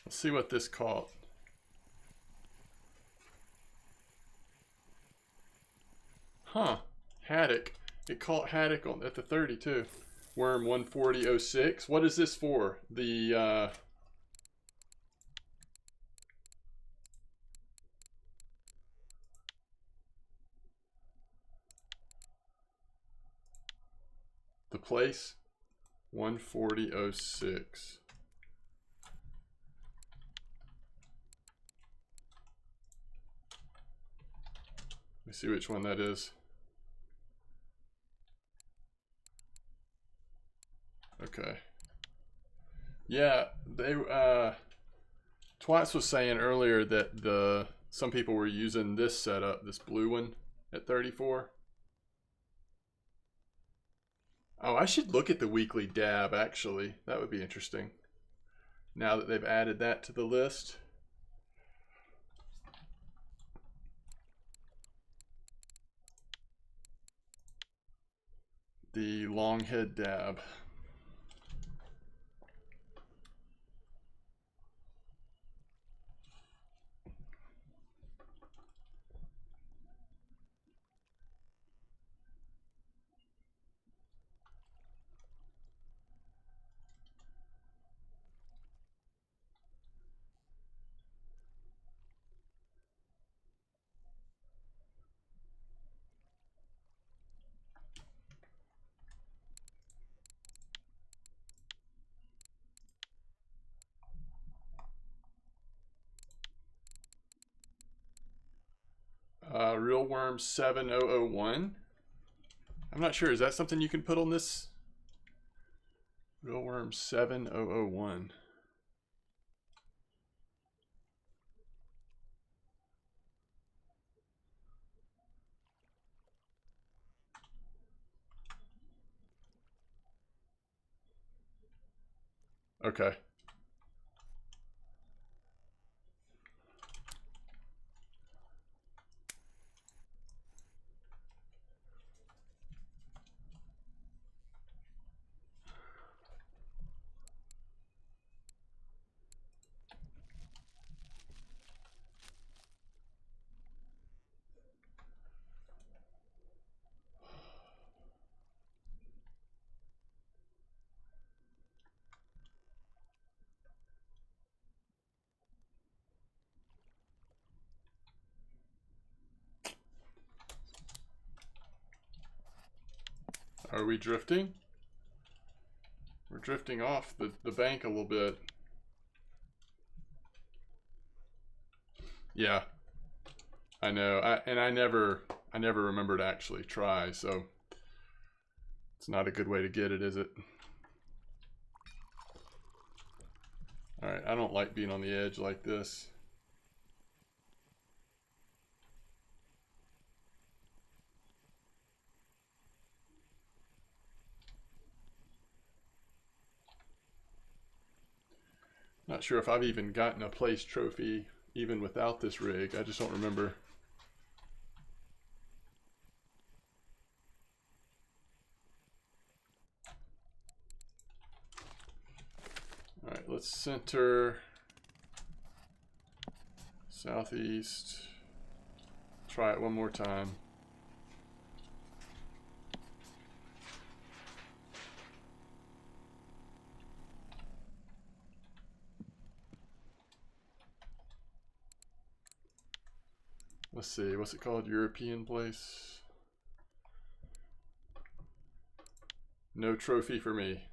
Let's see what this caught. Huh. Haddock. It caught haddock on at the 30 too. Worm 140.06. What is this for? The place 140.06. Let me see which one that is. Okay. Yeah, they Twats was saying earlier that some people were using this setup, this blue one at 34. Oh, I should look at the weekly dab actually. That would be interesting. Now that they've added that to the list. The long head dab. Real worm 7001. I'm not sure. Is that something you can put on this? Real worm 7001. Okay. Are we drifting? We're drifting off the bank a little bit. Yeah, I know. I never remember to actually try, so it's not a good way to get it, is it? All right, I don't like being on the edge like this. Not sure if I've even gotten a place trophy even without this rig. I just don't remember. let's center southeast. Try it one more time. Let's see, what's it called? European place? No trophy for me.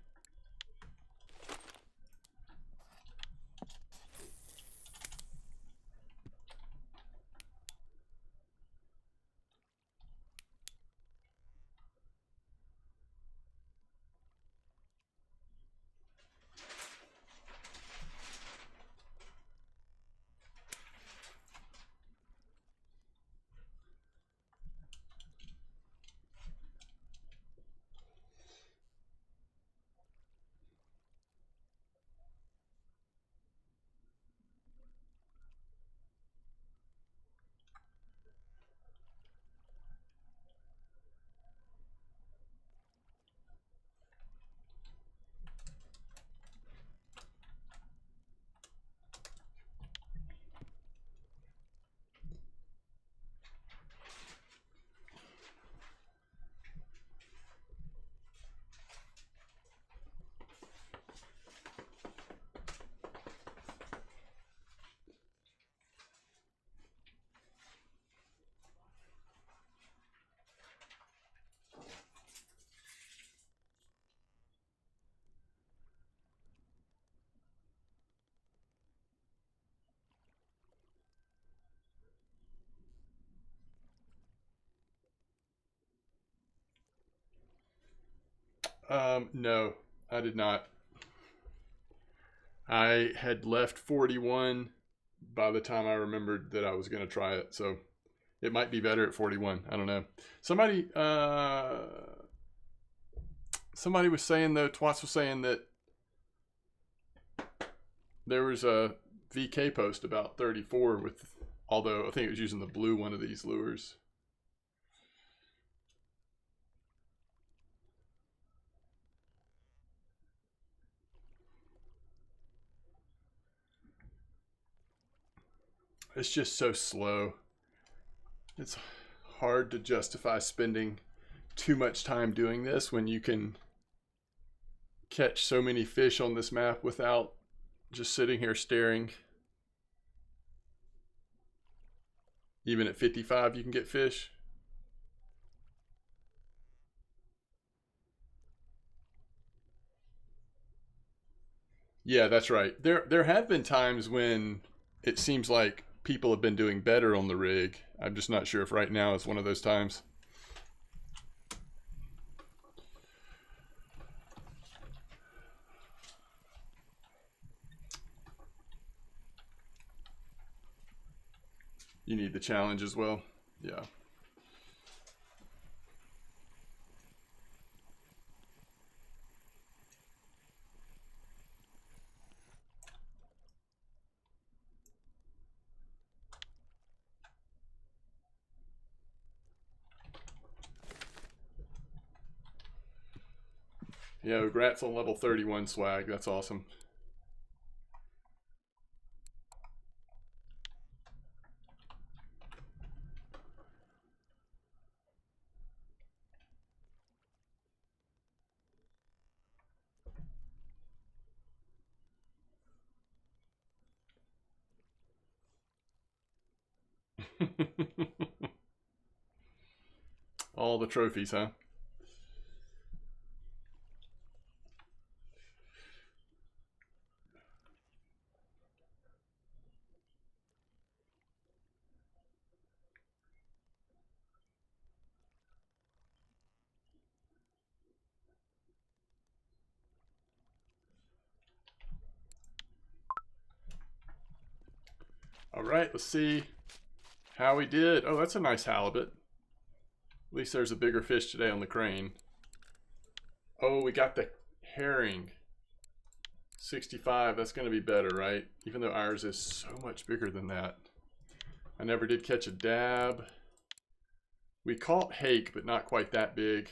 No, I did not. I had left 41 by the time I remembered that I was going to try it, so it might be better at 41. I don't know. Somebody was saying though, Twats was saying that there was a VK post about 34 with, although I think it was using the blue one of these lures. It's just so slow. It's hard to justify spending too much time doing this when you can catch so many fish on this map without just sitting here staring. Even at 55 you can get fish. Yeah, that's right. There have been times when it seems like people have been doing better on the rig. I'm just not sure if right now is one of those times. You need the challenge as well. Yeah. Yeah, Grats on level 31 swag. That's awesome. All the trophies, huh? All right, let's see how we did. Oh, that's a nice halibut. At least there's a bigger fish today on the crane. Oh, we got the herring. 65, that's going to be better, right? Even though ours is so much bigger than that. I never did catch a dab. We caught hake, but not quite that big.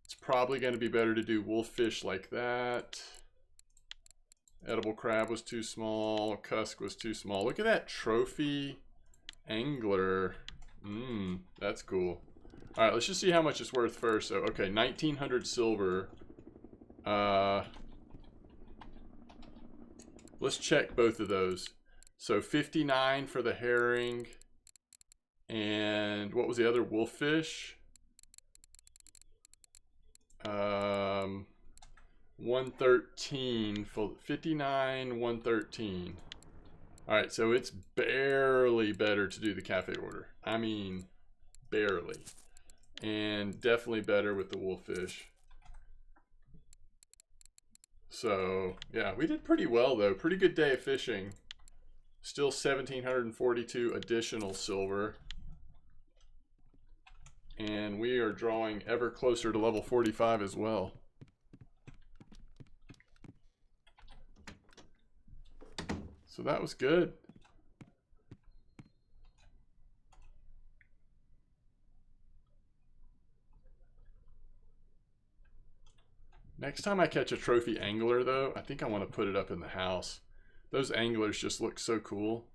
It's probably going to be better to do wolf fish like that. Edible crab was too small. Cusk was too small. Look at that trophy angler. That's cool. All right, let's just see how much it's worth first. So, okay, 1,900 silver. Let's check both of those. So 59 for the herring. And what was the other? Wolffish. 113 for 59, 113. All right, so it's barely better to do the cafe order. I mean, barely. And definitely better with the wolffish. So, yeah, we did pretty well, though. Pretty good day of fishing. Still 1,742 additional silver. And we are drawing ever closer to level 45 as well. So that was good. Next time I catch a trophy angler, though, I think I want to put it up in the house. Those anglers just look so cool.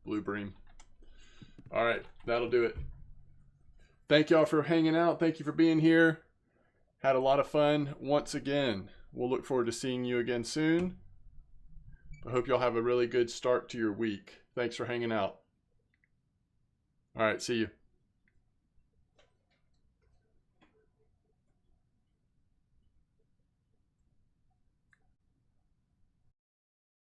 Blue bream. All right, that'll do it. Thank y'all for hanging out. Thank you for being here. Had a lot of fun once again. We'll look forward to seeing you again soon. I hope y'all have a really good start to your week. Thanks for hanging out. All right, see you.